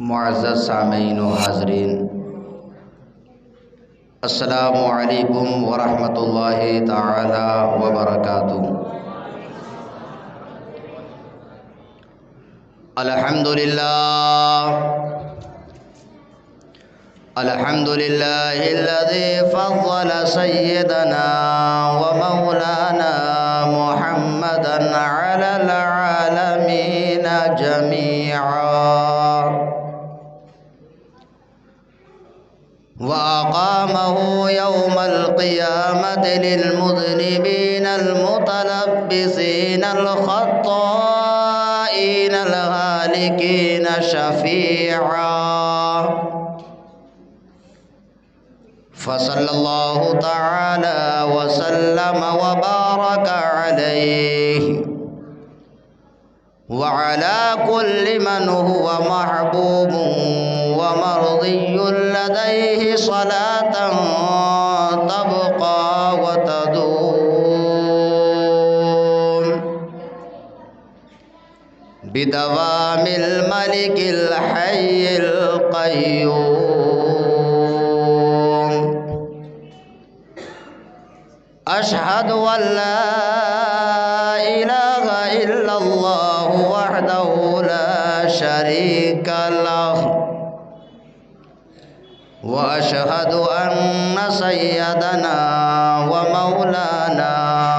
معزز سامعین و حاضرین، السلام علیکم ورحمۃ اللہ تعالی وبرکاتہ۔ الحمد للہ الذی فضل سیدنا ومولانا محمدا علی العالمین جمیعا، وأقامه يوم القيامة للمذنبين المتلبسين الخطائين الهالكين شفيعا، فصلى الله تعالى وسلم وبارك عليه وعلى كل من هو محبوب ومرضي لديه صلاة تبقى وتدوم بدوام الملك الحي القيوم، أشهد أن لا إله إلا الله وحده لا شريك له، وأشهد أن سيدنا ومولانا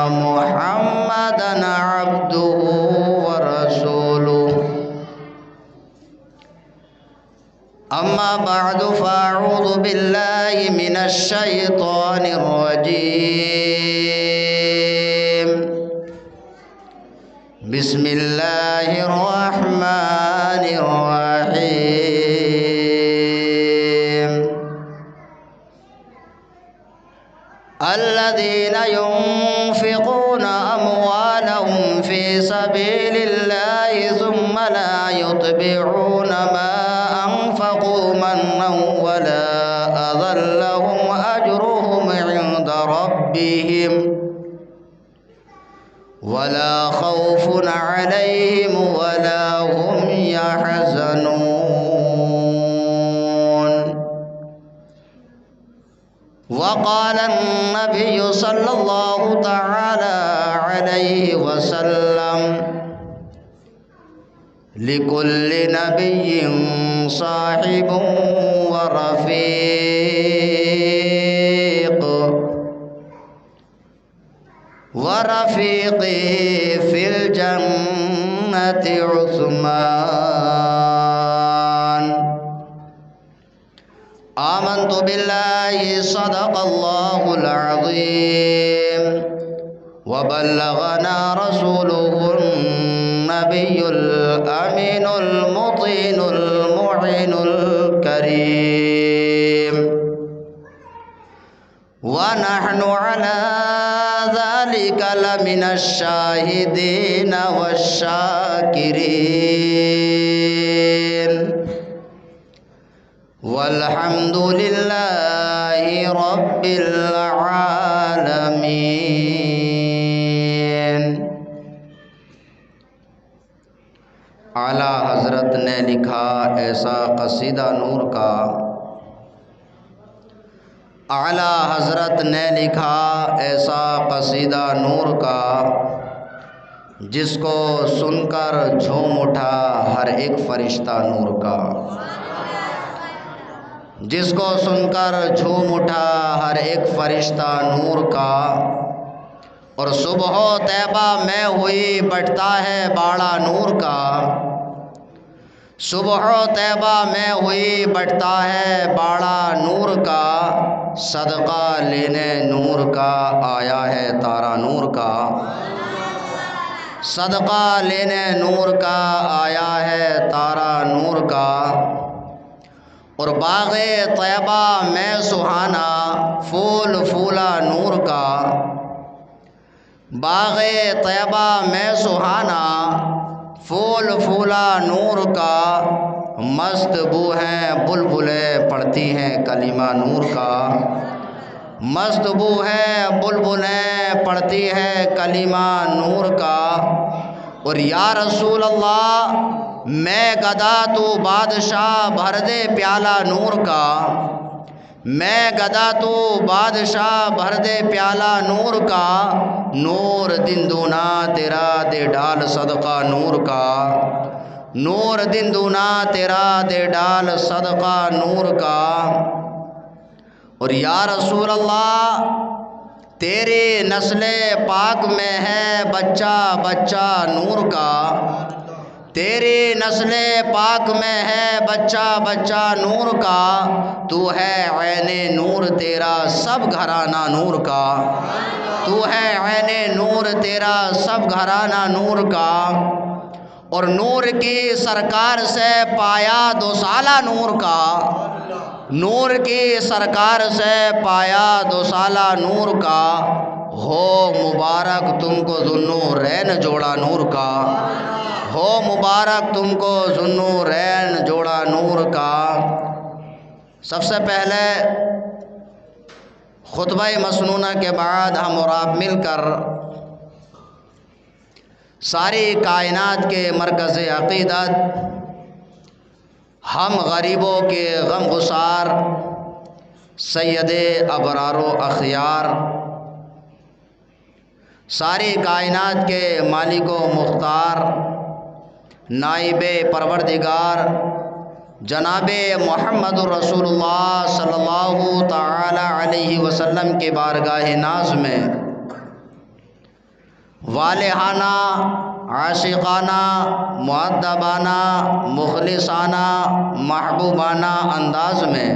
محمدا عبده ورسوله، أما بعد فأعوذ بالله من الشيطان الرجيم، بسم الله الرحمن الرحيم، الذين ينفقون أموالهم في سبيل الله ثم لا يتبعون ما أنفقوا منا ولا أذى لهم أجرهم عند ربهم ولا خوف عليهم ولا هم يحزنون، وقال النبي صلى الله تعالى عليه وسلم: لكل نبي صاحب ورفيقي في الجنة عثمان، آمنت بالله صدق الله العظيم، وبلغنا رسوله النبي الأمين المطين المعين الكريم، ونحن على ذلك لمن الشاهدين والشاكرين، والحمد لله رب العالمين۔ اعلیٰ حضرت نے لکھا ایسا قصیدہ نور کا، اعلیٰ حضرت نے لکھا ایسا قصیدہ نور کا، جس کو سن کر جھوم اٹھا ہر ایک فرشتہ نور کا، جس کو سن کر جھوم اٹھا ہر ایک فرشتہ نور کا، اور صبح و طیبہ میں ہوئی بٹتا ہے باڑا نور کا، صبح و طیبہ میں ہوئی بٹتا ہے باڑا نور کا، صدقہ لینے نور کا آیا ہے تارا نور کا، صدقہ لینے نور کا آیا ہے تارا نور کا، اور باغ طیبہ میں سہانا پھول پھولا نور کا، باغ طیبہ میں سہانا پھول پھولا نور کا، مست بو ہیں بلبلیں پڑھتی ہیں کلمہ نور کا، مست بو ہے بلبلیں پڑھتی ہے کلمہ نور کا، اور یا رسول اللہ میں گدا تو بادشاہ بھر دے پیالہ نور کا، میں گدا تو بادشاہ بھر دے پیالہ نور کا، نور دن دونا تیرا دے ڈال صدقہ نور کا، نور دن دونا تیرا دے ڈال صدقہ نور کا۔ اور یا رسول اللہ تیری نسل پاک میں ہے بچہ بچہ نور کا، تیری نسل پاک میں ہے بچہ بچہ نور کا، تو ہے عین نور تیرا سب گھرانہ نور کا، تو ہے عین نور تیرا سب گھرانہ نور کا۔ اور نور کی سرکار سے پایا 2 سالہ نور کا، نور کی سرکار سے پایا 2 سالہ نور کا، ہو مبارک تم کو ذوالنورین جوڑا نور کا، ہو مبارک تم کو ذوالنورین جوڑا نور کا۔ سب سے پہلے خطبہ مسنونہ کے بعد ہم اور آپ مل کر ساری کائنات کے مرکز عقیدت، ہم غریبوں کے غم گسار سید ابرار و اخیار، ساری کائنات کے مالک و مختار نائب پروردگار جناب محمد رسول اللہ صلی اللہ تعالی علیہ وسلم کے بارگاہ ناز میں والہانہ، عاشقانہ، مؤدبانہ، مخلصانہ، محبوبانہ انداز میں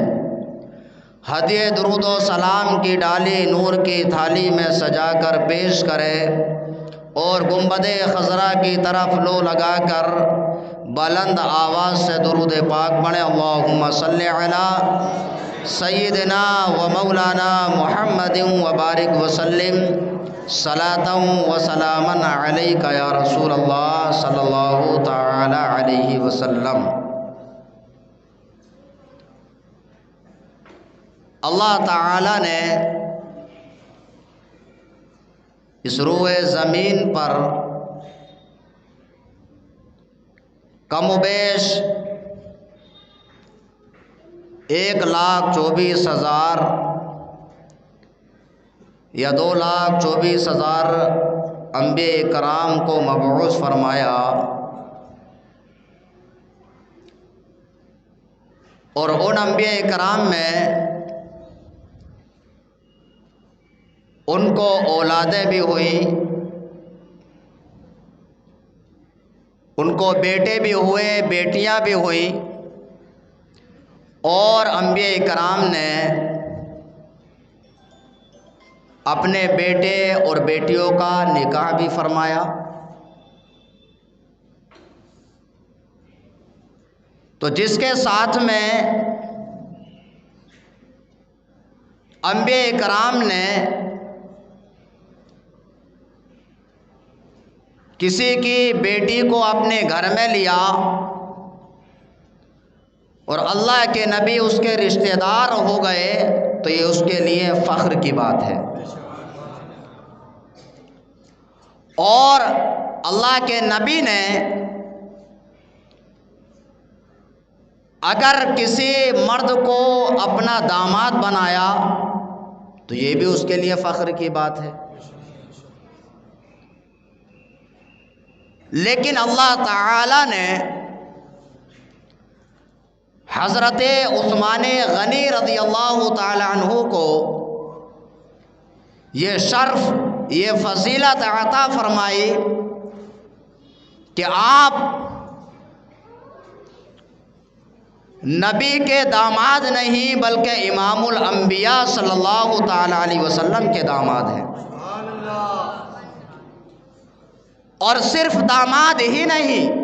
ہدیہ درود و سلام کی ڈالی نور کی تھالی میں سجا کر پیش کرے، اور گنبد خضرا کی طرف لو لگا کر بلند آواز سے درود پاک پڑھیں۔ اللہم صلی علی سیدنا و مولانا محمد وبارک وسلم صلاۃ و سلاما علیک یا رسول اللہ صلی اللہ تعالی علیہ وسلم۔ اللہ تعالی نے اس روئے زمین پر کم و بیش 1,24,000 یا 2,24,000 انبیاء کرام کو مبعوث فرمایا، اور ان انبیاء کرام میں ان کو اولادیں بھی ہوئی، ان کو بیٹے بھی ہوئے، بیٹیاں بھی ہوئی، اور انبیاء کرام نے اپنے بیٹے اور بیٹیوں کا نکاح بھی فرمایا۔ تو جس کے ساتھ میں انبیاء کرام نے کسی کی بیٹی کو اپنے گھر میں لیا اور اللہ کے نبی اس کے رشتہ دار ہو گئے، تو یہ اس کے لیے فخر کی بات ہے۔ اور اللہ کے نبی نے اگر کسی مرد کو اپنا داماد بنایا تو یہ بھی اس کے لیے فخر کی بات ہے۔ لیکن اللہ تعالی نے حضرت عثمان غنی رضی اللہ تعالی عنہ کو یہ شرف، یہ فضیلت عطا فرمائی کہ آپ نبی کے داماد نہیں بلکہ امام الانبیاء صلی اللہ تعالی علیہ وسلم کے داماد ہیں۔ اور صرف داماد ہی نہیں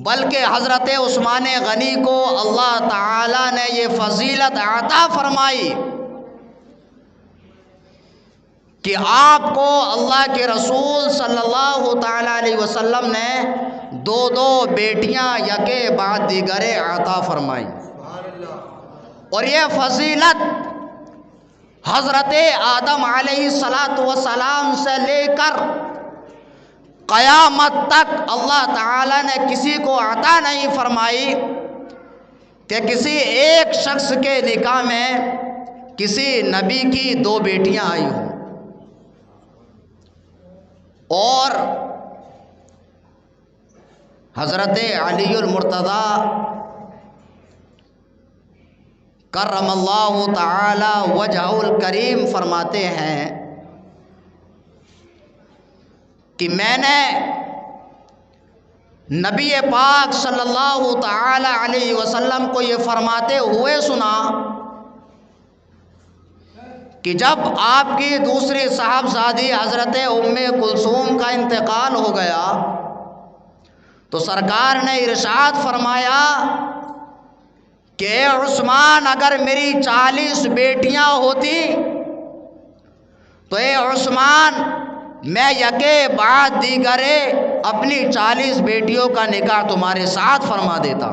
بلکہ حضرت عثمان غنی کو اللہ تعالی نے یہ فضیلت عطا فرمائی کہ آپ کو اللہ کے رسول صلی اللہ تعالی علیہ وسلم نے 2 بیٹیاں یکے بعد دیگر عطا فرمائی۔ اور یہ فضیلت حضرت آدم علیہ السلام سے لے کر قیامت تک اللہ تعالیٰ نے کسی کو عطا نہیں فرمائی کہ کسی ایک شخص کے نکاح میں کسی نبی کی 2 بیٹیاں آئی ہوں۔ اور حضرت علی المرتضیٰ کرم اللہ تعالی وجہہ الکریم فرماتے ہیں کہ میں نے نبی پاک صلی اللہ تعالی علیہ وسلم کو یہ فرماتے ہوئے سنا کہ جب آپ کی دوسری صاحبزادی حضرت ام کلثوم کا انتقال ہو گیا تو سرکار نے ارشاد فرمایا کہ اے عثمان، اگر میری 40 بیٹیاں ہوتی تو اے عثمان میں یکے بعد دیگرے اپنی 40 بیٹیوں کا نکاح تمہارے ساتھ فرما دیتا۔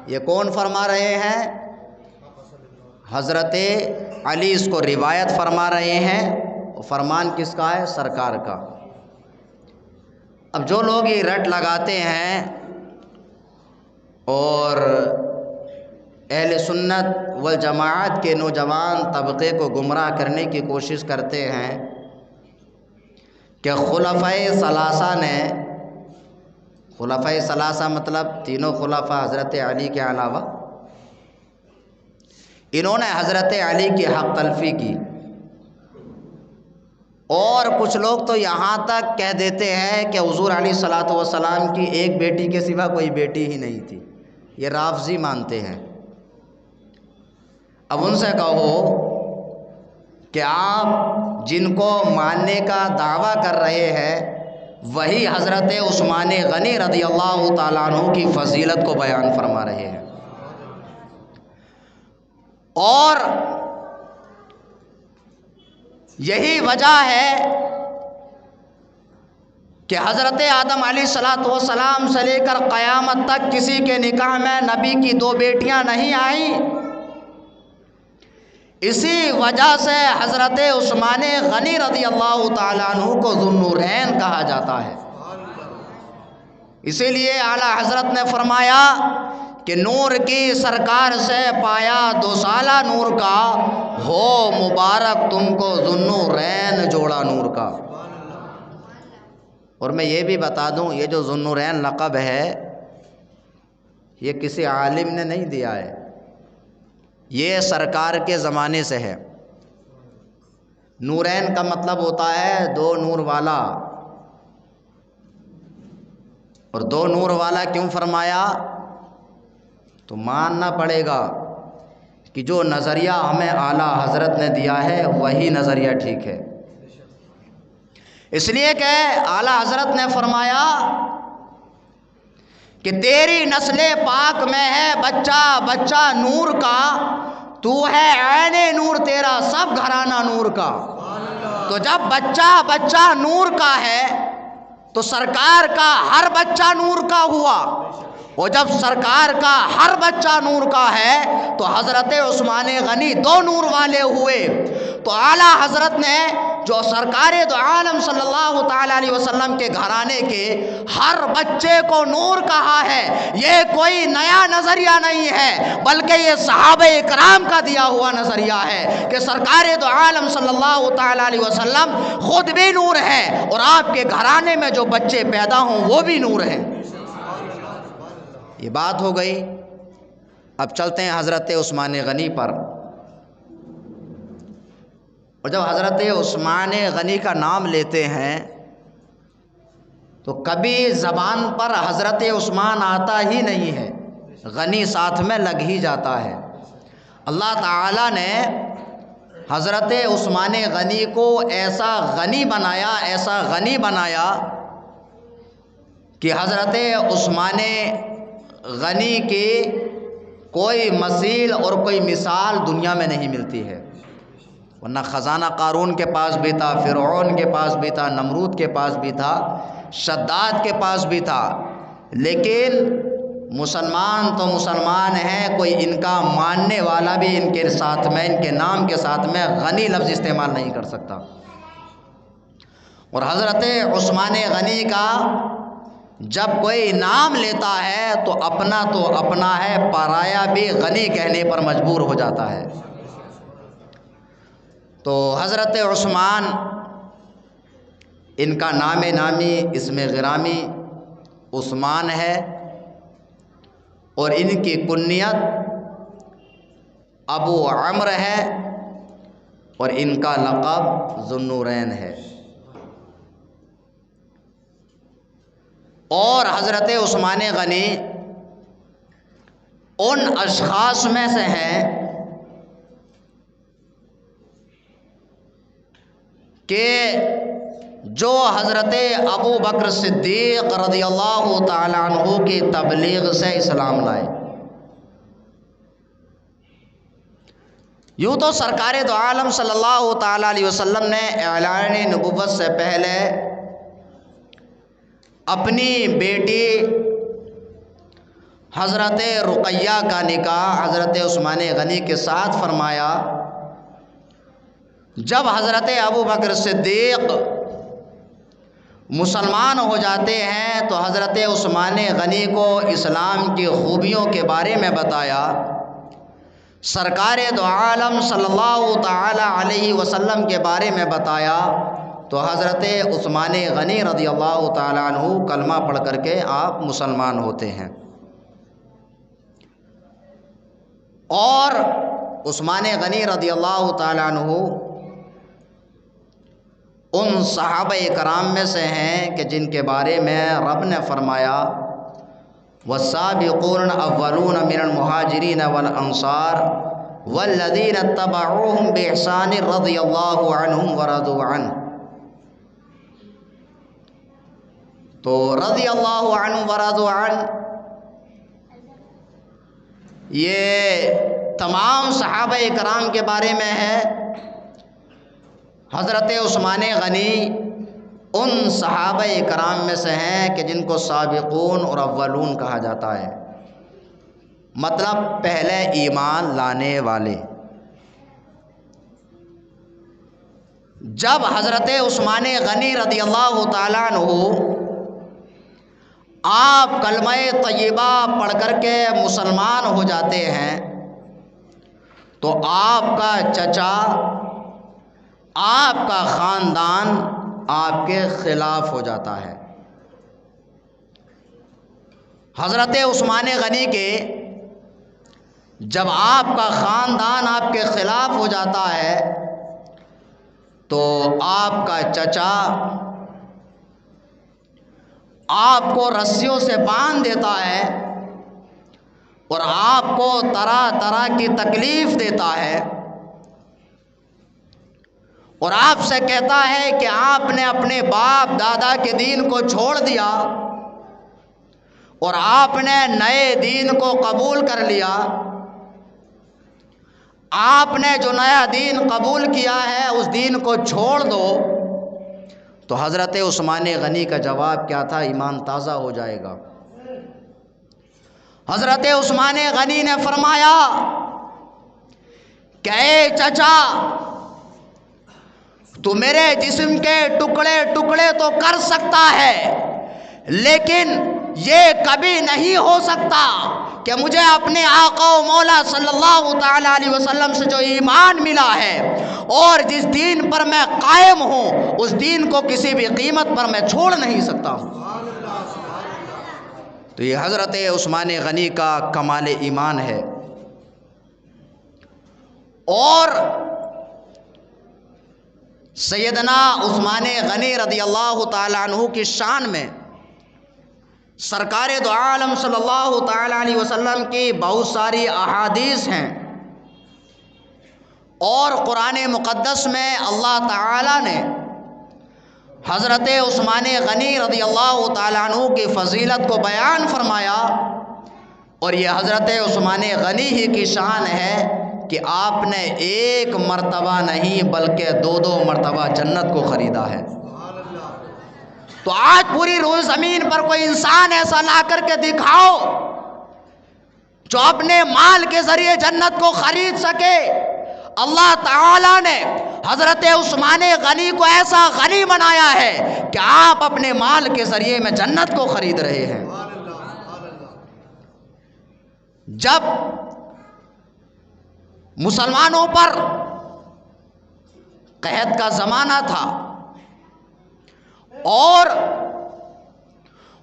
یہ کون فرما رہے ہیں؟ حضرت علی اس کو روایت فرما رہے ہیں۔ فرمان کس کا ہے؟ سرکار کا۔ اب جو لوگ یہ رٹ لگاتے ہیں اور اہل سنت والجماعت کے نوجوان طبقے کو گمراہ کرنے کی کوشش کرتے ہیں کہ خلفائے ثلاثہ نے، خلفائے ثلاثہ مطلب تینوں خلفاء حضرت علی کے علاوہ، انہوں نے حضرت علی کی حق تلفی کی۔ اور کچھ لوگ تو یہاں تک کہہ دیتے ہیں کہ حضور علیہ الصلوۃ والسلام کی ایک بیٹی کے سوا کوئی بیٹی ہی نہیں تھی۔ یہ رافضی مانتے ہیں۔ اب ان سے کہو کہ آپ جن کو ماننے کا دعویٰ کر رہے ہیں وہی حضرت عثمان غنی رضی اللہ تعالیٰ عنہ کی فضیلت کو بیان فرما رہے ہیں۔ اور یہی وجہ ہے کہ حضرت آدم علیہ السلام سے لے کر قیامت تک کسی کے نکاح میں نبی کی 2 بیٹیاں نہیں آئیں۔ اسی وجہ سے حضرت عثمان غنی رضی اللہ تعالیٰ عنہ کو ذو النورین کہا جاتا ہے۔ اسی لیے اعلیٰ حضرت نے فرمایا کہ نور کی سرکار سے پایا 2 سالہ نور کا، ہو مبارک تم کو ذو النورین جوڑا نور کا۔ اور میں یہ بھی بتا دوں، یہ جو ذو النورین لقب ہے یہ کسی عالم نے نہیں دیا ہے، یہ سرکار کے زمانے سے ہے۔ نورین کا مطلب ہوتا ہے 2 نور والا، اور 2 نور والا کیوں فرمایا؟ تو ماننا پڑے گا کہ جو نظریہ ہمیں اعلیٰ حضرت نے دیا ہے وہی نظریہ ٹھیک ہے۔ اس لیے کہ اعلیٰ حضرت نے فرمایا کہ تیری نسل پاک میں ہے بچہ بچہ نور کا، تو ہے عین نور، تیرا سب گھرانہ نور کا۔ تو جب بچہ بچہ نور کا ہے تو سرکار کا ہر بچہ نور کا ہوا، اور جب سرکار کا ہر بچہ نور کا ہے تو حضرت عثمان غنی 2 نور والے ہوئے۔ تو اعلیٰ حضرت نے جو سرکار دو عالم صلی اللہ تعالیٰ علیہ وسلم کے گھرانے کے ہر بچے کو نور کہا ہے، یہ کوئی نیا نظریہ نہیں ہے بلکہ یہ صحابہ اکرام کا دیا ہوا نظریہ ہے کہ سرکار دو عالم صلی اللہ تعالیٰ علیہ وسلم خود بھی نور ہے اور آپ کے گھرانے میں جو بچے پیدا ہوں وہ بھی نور ہیں۔ یہ بات ہو گئی۔ اب چلتے ہیں حضرت عثمان غنی پر۔ اور جب حضرت عثمان غنی کا نام لیتے ہیں تو کبھی زبان پر حضرت عثمان آتا ہی نہیں ہے، غنی ساتھ میں لگ ہی جاتا ہے۔ اللہ تعالیٰ نے حضرت عثمان غنی کو ایسا غنی بنایا، ایسا غنی بنایا کہ حضرت عثمان غنی کی کوئی مثیل اور کوئی مثال دنیا میں نہیں ملتی ہے۔ ورنہ خزانہ قارون کے پاس بھی تھا، فرعون کے پاس بھی تھا، نمرود کے پاس بھی تھا، شداد کے پاس بھی تھا، لیکن مسلمان تو مسلمان ہیں، کوئی ان کا ماننے والا بھی ان کے ساتھ میں، ان کے نام کے ساتھ میں غنی لفظ استعمال نہیں کر سکتا۔ اور حضرت عثمان غنی کا جب کوئی نام لیتا ہے تو اپنا ہے، پرایا بھی غنی کہنے پر مجبور ہو جاتا ہے۔ تو حضرت عثمان، ان کا نام نامی، اسم غرامی عثمان ہے، اور ان کی کنیت ابو عمرو ہے، اور ان کا لقب ذو النورین ہے۔ اور حضرت عثمان غنی ان اشخاص میں سے ہیں کہ جو حضرت ابو بکر صدیق رضی اللہ تعالی عنہ کی تبلیغ سے اسلام لائے۔ یوں تو سرکار دو عالم صلی اللہ تعالی علیہ وسلم نے اعلان نبوت سے پہلے اپنی بیٹی حضرت رقیہ کا نکاح حضرت عثمان غنی کے ساتھ فرمایا۔ جب حضرت ابو بکر صدیق مسلمان ہو جاتے ہیں تو حضرت عثمان غنی کو اسلام کی خوبیوں کے بارے میں بتایا۔ سرکار دو عالم صلی اللہ تعالی علیہ وسلم کے بارے میں بتایا تو حضرت عثمان غنی رضی اللہ تعالی عنہ کلمہ پڑھ کر کے آپ مسلمان ہوتے ہیں۔ اور عثمان غنی رضی اللہ تعالی عنہ ان صحابہ کرام میں سے ہیں کہ جن کے بارے میں رب نے فرمایا والسابقون الاولون من المہاجرین والانصار والذین اتبعوهم باحسان رضی اللہ عنہم ورضوا عنہ۔ تو رضی اللہ عنہ ورضوا عنہ یہ تمام صحابہ کرام کے بارے میں ہے۔ حضرت عثمان غنی ان صحابہ کرام میں سے ہیں کہ جن کو سابقون اور اولون کہا جاتا ہے، مطلب پہلے ایمان لانے والے۔ جب حضرت عثمان غنی رضی اللہ تعالیٰ عنہ آپ کلمہ طیبہ پڑھ کر کے مسلمان ہو جاتے ہیں تو آپ کا چچا، آپ کا خاندان آپ کے خلاف ہو جاتا ہے۔ حضرت عثمان غنی کے جب آپ کا خاندان آپ کے خلاف ہو جاتا ہے تو آپ کا چچا آپ کو رسیوں سے باندھ دیتا ہے اور آپ کو طرح طرح کی تکلیف دیتا ہے، اور آپ سے کہتا ہے کہ آپ نے اپنے باپ دادا کے دین کو چھوڑ دیا اور آپ نے نئے دین کو قبول کر لیا۔ آپ نے جو نیا دین قبول کیا ہے اس دین کو چھوڑ دو۔ تو حضرت عثمان غنی کا جواب کیا تھا؟ ایمان تازہ ہو جائے گا۔ حضرت عثمان غنی نے فرمایا کہ اے چچا، تو میرے جسم کے ٹکڑے ٹکڑے تو کر سکتا ہے، لیکن یہ کبھی نہیں ہو سکتا کہ مجھے اپنے آقا و مولا صلی اللہ تعالی علیہ وسلم سے جو ایمان ملا ہے اور جس دین پر میں قائم ہوں اس دین کو کسی بھی قیمت پر میں چھوڑ نہیں سکتا ہوں۔ تو یہ حضرت عثمان غنی کا کمال ایمان ہے۔ اور سیدنا عثمان غنی رضی اللہ تعالی عنہ کی شان میں سرکار دو عالم صلی اللہ تعالی علیہ وسلم کی بہت ساری احادیث ہیں، اور قرآن مقدس میں اللہ تعالی نے حضرت عثمان غنی رضی اللہ تعالی عنہ کی فضیلت کو بیان فرمایا، اور یہ حضرت عثمان غنی ہی کی شان ہے کہ آپ نے ایک مرتبہ نہیں بلکہ دو مرتبہ جنت کو خریدا ہے۔ تو آج پوری روح زمین پر کوئی انسان ایسا لا کر کے دکھاؤ جو اپنے مال کے ذریعے جنت کو خرید سکے۔ اللہ تعالیٰ نے حضرت عثمان غنی کو ایسا غنی بنایا ہے کہ آپ اپنے مال کے ذریعے میں جنت کو خرید رہے ہیں۔ جب مسلمانوں پر قحط کا زمانہ تھا اور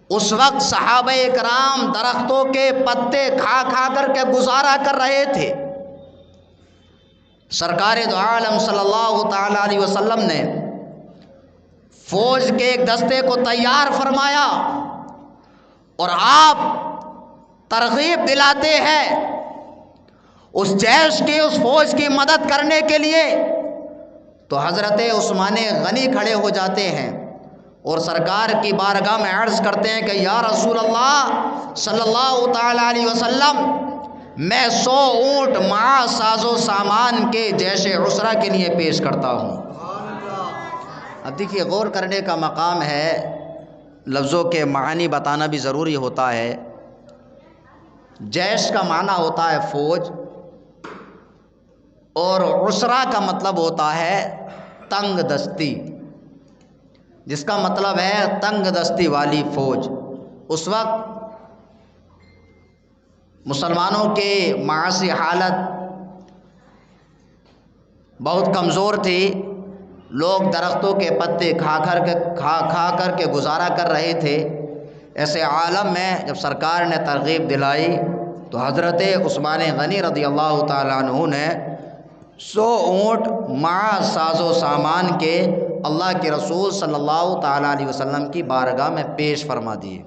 اس وقت صحابہ کرام درختوں کے پتے کھا کھا کر کے گزارا کر رہے تھے، سرکار دو عالم صلی اللہ تعالی علیہ وسلم نے فوج کے ایک دستے کو تیار فرمایا اور آپ ترغیب دلاتے ہیں اس جیش کی، اس فوج کی مدد کرنے کے لیے، تو حضرت عثمان غنی کھڑے ہو جاتے ہیں اور سرکار کی بارگاہ میں عرض کرتے ہیں کہ یا رسول اللہ صلی اللہ تعالی علیہ وسلم، میں 100 اونٹ مع ساز و سامان کے جیش عسرہ کے لیے پیش کرتا ہوں۔ اب دیکھیے، غور کرنے کا مقام ہے، لفظوں کے معنی بتانا بھی ضروری ہوتا ہے۔ جیش کا معنی ہوتا ہے فوج، اور عسرہ کا مطلب ہوتا ہے تنگ دستی، جس کا مطلب ہے تنگ دستی والی فوج۔ اس وقت مسلمانوں کے معاشی حالت بہت کمزور تھی، لوگ درختوں کے پتے کھا کر کے گزارا کر رہے تھے۔ ایسے عالم میں جب سرکار نے ترغیب دلائی تو حضرت عثمان غنی رضی اللہ تعالیٰ عنہ نے 100 اونٹ مع ساز و سامان کے اللہ کے رسول صلی اللہ تعالیٰ علیہ وسلم کی بارگاہ میں پیش فرما دیے۔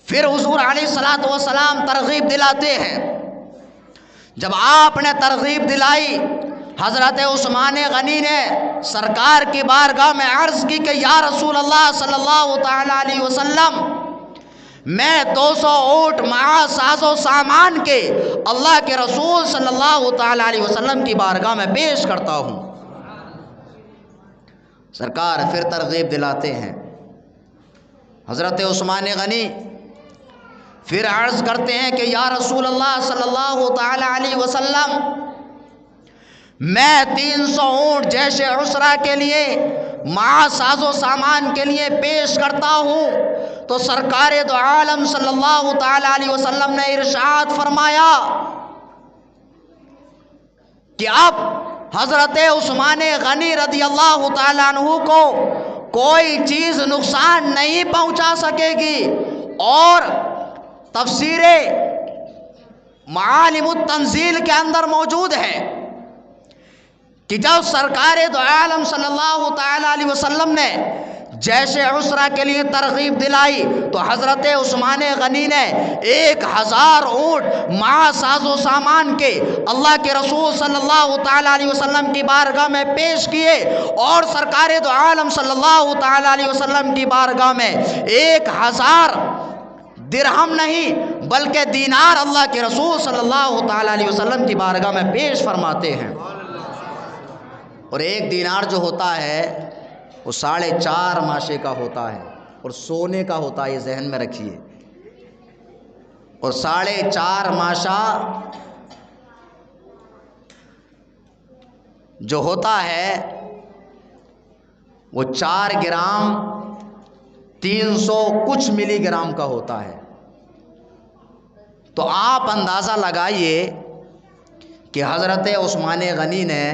پھر حضور علیہ الصلوۃ والسلام ترغیب دلاتے ہیں۔ جب آپ نے ترغیب دلائی، حضرت عثمان غنی نے سرکار کی بارگاہ میں عرض کی کہ یا رسول اللہ صلی اللہ تعالیٰ علیہ وسلم، میں 200 اونٹ مع ساز و سامان کے اللہ کے رسول صلی اللہ تعالیٰ علیہ وسلم کی بارگاہ میں پیش کرتا ہوں۔ سرکار پھر ترغیب دلاتے ہیں۔ حضرت عثمان غنی پھر عرض کرتے ہیں کہ یا رسول اللہ صلی اللہ تعالیٰ علیہ وسلم، میں 300 اونٹ جیش عسرہ کے لیے مع ساز و سامان کے لیے پیش کرتا ہوں۔ تو سرکار دو عالم صلی اللہ تعالیٰ علیہ وسلم نے ارشاد فرمایا کہ اب حضرت عثمان غنی رضی اللہ تعالیٰ عنہ کو کوئی چیز نقصان نہیں پہنچا سکے گی۔ اور تفسیر معالم التنزیل کے اندر موجود ہے کہ جب سرکار دو عالم صلی اللہ تعالیٰ علیہ وسلم نے جیش عسرہ کے لیے ترغیب دلائی تو حضرت عثمان غنی نے 1000 اونٹ مع ساز و سامان کے اللہ کے رسول صلی اللہ تعالیٰ علیہ وسلم کی بارگاہ میں پیش کیے، اور سرکار دو عالم صلی اللہ تعالیٰ علیہ وسلم کی بارگاہ میں 1000 درہم نہیں بلکہ دینار اللہ کے رسول صلی اللہ تعالیٰ علیہ وسلم کی بارگاہ میں پیش فرماتے ہیں۔ اور ایک دینار جو ہوتا ہے وہ 4.5 ماشے کا ہوتا ہے اور سونے کا ہوتا ہے، یہ ذہن میں رکھیے۔ اور 4.5 ماشا جو ہوتا ہے وہ 4 گرام 300 کچھ ملی گرام کا ہوتا ہے۔ تو آپ اندازہ لگائیے کہ حضرت عثمان غنی نے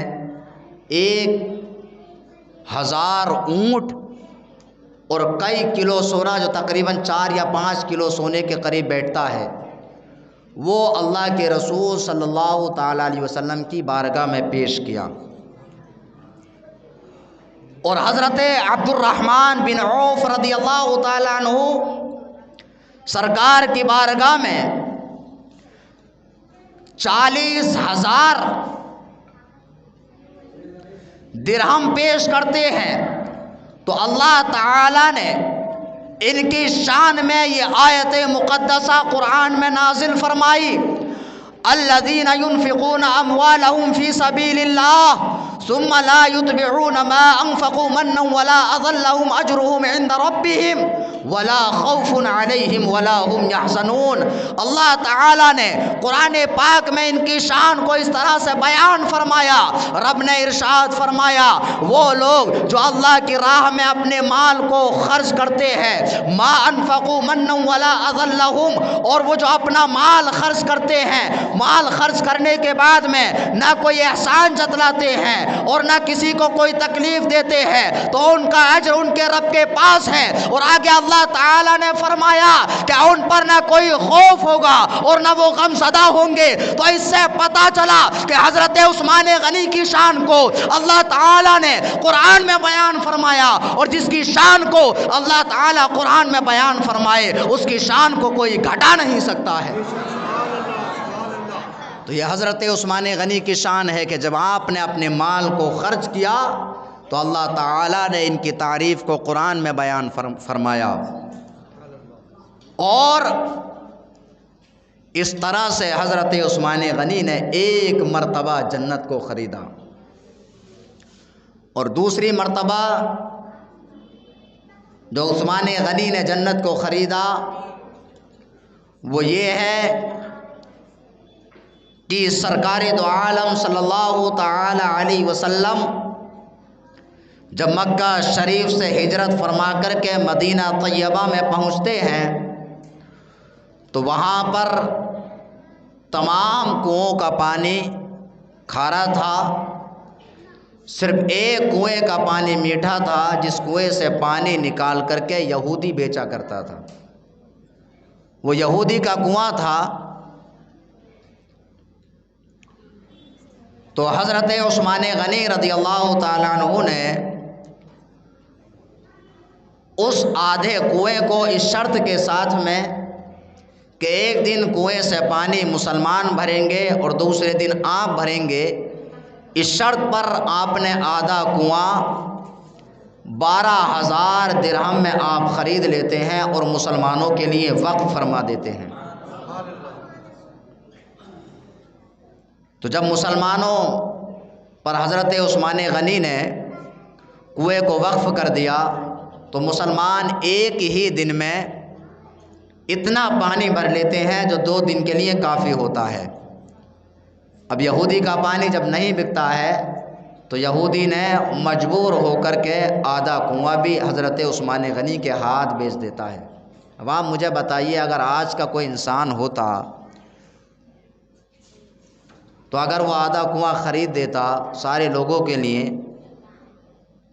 1000 اونٹ اور کئی کلو سونا، جو تقریباً 4 یا 5 کلو سونے کے قریب بیٹھتا ہے، وہ اللہ کے رسول صلی اللہ تعالیٰ علیہ وسلم کی بارگاہ میں پیش کیا۔ اور حضرت عبد الرحمن بن عوف رضی اللہ تعالیٰ عنہ سرکار کی بارگاہ میں 40,000 درہم پیش کرتے ہیں۔ تو اللہ تعالیٰ نے ان کی شان میں یہ آیت مقدسہ قرآن میں نازل فرمائی، الذین ينفقون اموالهم فی سبیل اللہ ثم لا يتبعون ما انفقوا منا ولا اضل لهم اجرهم عند ربهم ولا خوف علیہم ولا هم يحزنون۔ اللہ تعالیٰ نے قرآن پاک میں ان کی شان کو اس طرح سے بیان فرمایا۔ رب نے ارشاد فرمایا وہ لوگ جو اللہ کی راہ میں اپنے مال کو خرچ کرتے ہیں، ما انفقوا منا ولا اذى لهم، اور وہ جو اپنا مال خرچ کرتے ہیں، مال خرچ کرنے کے بعد میں نہ کوئی احسان جتلاتے ہیں اور نہ کسی کو کوئی تکلیف دیتے ہیں، تو ان کا اجر ان کے رب کے پاس ہے۔ اور آگے اللہ تعالیٰ نے فرمایا کہ ان پر نہ کوئی خوف ہوگا اور نہ وہ غم زدہ ہوں گے۔ تو اس سے پتہ چلا کہ حضرت عثمان غنی کی شان کو اللہ تعالیٰ نے قرآن میں بیان فرمایا، اور جس کی شان کو اللہ تعالیٰ قرآن میں بیان فرمائے اس کی شان کو کوئی گھٹا نہیں سکتا ہے۔ تو یہ حضرت عثمان غنی کی شان ہے کہ جب آپ نے اپنے مال کو خرچ کیا تو اللہ تعالیٰ نے ان کی تعریف کو قرآن میں بیان فرمایا، اور اس طرح سے حضرت عثمان غنی نے ایک مرتبہ جنت کو خریدا۔ اور دوسری مرتبہ جو عثمان غنی نے جنت کو خریدا وہ یہ ہے کہ سرکار دو عالم صلی اللہ تعالی علیہ وسلم جب مکہ شریف سے ہجرت فرما کر کے مدینہ طیبہ میں پہنچتے ہیں تو وہاں پر تمام کنوؤں کا پانی کھارا تھا، صرف ایک کنویں کا پانی میٹھا تھا، جس کنویں سے پانی نکال کر کے یہودی بیچا کرتا تھا۔ وہ یہودی کا کنواں تھا۔ تو حضرت عثمان غنی رضی اللہ تعالیٰ عنہ نے اس آدھے کنویں کو اس شرط کے ساتھ میں کہ ایک دن کنویں سے پانی مسلمان بھریں گے اور دوسرے دن آپ بھریں گے، اس شرط پر آپ نے آدھا کنواں 12,000 درہم میں آپ خرید لیتے ہیں اور مسلمانوں کے لیے وقف فرما دیتے ہیں۔ تو جب مسلمانوں پر حضرت عثمان غنی نے کنویں کو وقف کر دیا تو مسلمان ایک ہی دن میں اتنا پانی بھر لیتے ہیں جو 2 دن کے لیے کافی ہوتا ہے۔ اب یہودی کا پانی جب نہیں بکتا ہے تو یہودی نے مجبور ہو کر کے آدھا کنواں بھی حضرت عثمان غنی کے ہاتھ بیچ دیتا ہے۔ اب آپ مجھے بتائیے اگر آج کا کوئی انسان ہوتا تو اگر وہ آدھا کنواں خرید دیتا سارے لوگوں کے لیے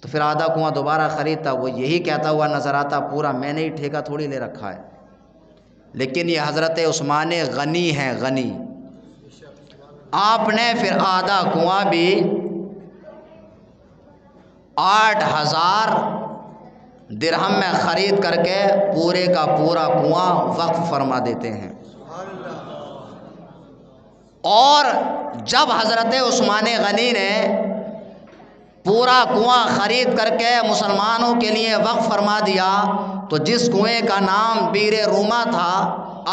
تو پھر آدھا کنواں دوبارہ خریدتا، وہ یہی کہتا ہوا نظر آتا پورا میں نے ہی ٹھیکہ تھوڑی لے رکھا ہے۔ لیکن یہ حضرت عثمان غنی ہیں، غنی۔ آپ نے پھر آدھا کنواں بھی 8,000 درہم میں خرید کر کے پورے کا پورا کنواں وقف فرما دیتے ہیں۔ اور جب حضرت عثمان غنی نے پورا کنواں خرید کر کے مسلمانوں کے لیے وقف فرما دیا تو جس کنویں کا نام بیر روما تھا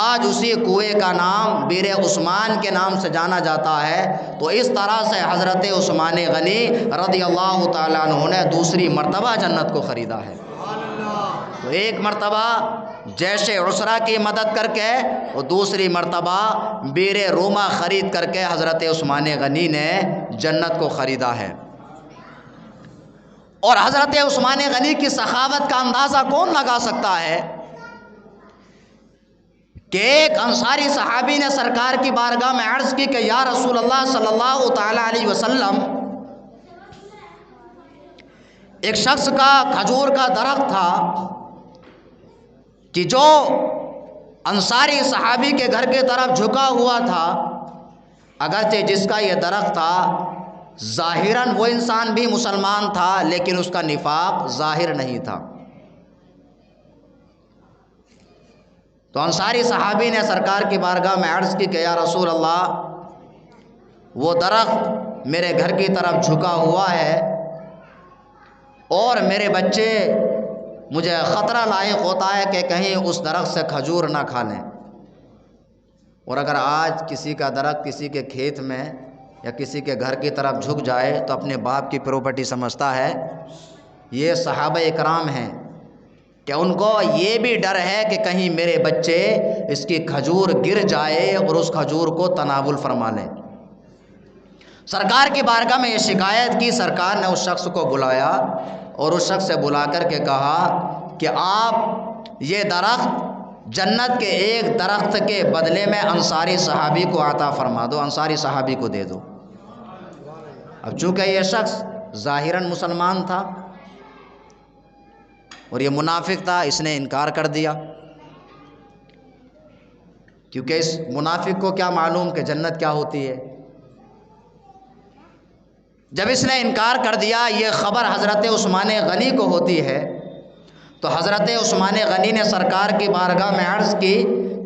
آج اسی کنویں کا نام بیر عثمان کے نام سے جانا جاتا ہے۔ تو اس طرح سے حضرت عثمان غنی رضی اللہ تعالیٰ عنہ نے دوسری مرتبہ جنت کو خریدا ہے۔ تو ایک مرتبہ جیش عسرہ کی مدد کر کے اور دوسری مرتبہ بیر روما خرید کر کے حضرت عثمان غنی نے جنت کو خریدا ہے۔ اور حضرت عثمان غنی کی سخاوت کا اندازہ کون لگا سکتا ہے کہ ایک انصاری صحابی نے سرکار کی بارگاہ میں عرض کی کہ یا رسول اللہ صلی اللہ تعالی علیہ وسلم، ایک شخص کا کھجور کا درخت تھا کہ جو انصاری صحابی کے گھر کی طرف جھکا ہوا تھا، اگرچہ جس کا یہ درخت تھا ظاہراً وہ انسان بھی مسلمان تھا لیکن اس کا نفاق ظاہر نہیں تھا۔ تو انصاری صحابی نے سرکار کی بارگاہ میں عرض کی کہ یا رسول اللہ، وہ درخت میرے گھر کی طرف جھکا ہوا ہے اور میرے بچے مجھے خطرہ لاحق ہوتا ہے کہ کہیں اس درخت سے کھجور نہ کھا لیں۔ اور اگر آج کسی کا درخت کسی کے کھیت میں یا کسی کے گھر کی طرف جھک جائے تو اپنے باپ کی پراپرٹی سمجھتا ہے۔ یہ صحابہ اکرام ہیں کہ ان کو یہ بھی ڈر ہے کہ کہیں میرے بچے اس کی کھجور گر جائے اور اس کھجور کو تناول فرما لیں۔ سرکار کی بارگاہ میں یہ شکایت کی، سرکار نے اس شخص کو بلایا اور اس شخص سے بلا کر کے کہا کہ آپ یہ درخت جنت کے ایک درخت کے بدلے میں انصاری صحابی کو عطا فرما دو، انصاری صحابی کو دے دو۔ اب چونکہ یہ شخص ظاہراً مسلمان تھا اور یہ منافق تھا، اس نے انکار کر دیا، کیونکہ اس منافق کو کیا معلوم کہ جنت کیا ہوتی ہے۔ جب اس نے انکار کر دیا، یہ خبر حضرت عثمان غنی کو ہوتی ہے، تو حضرت عثمان غنی نے سرکار کی بارگاہ میں عرض کی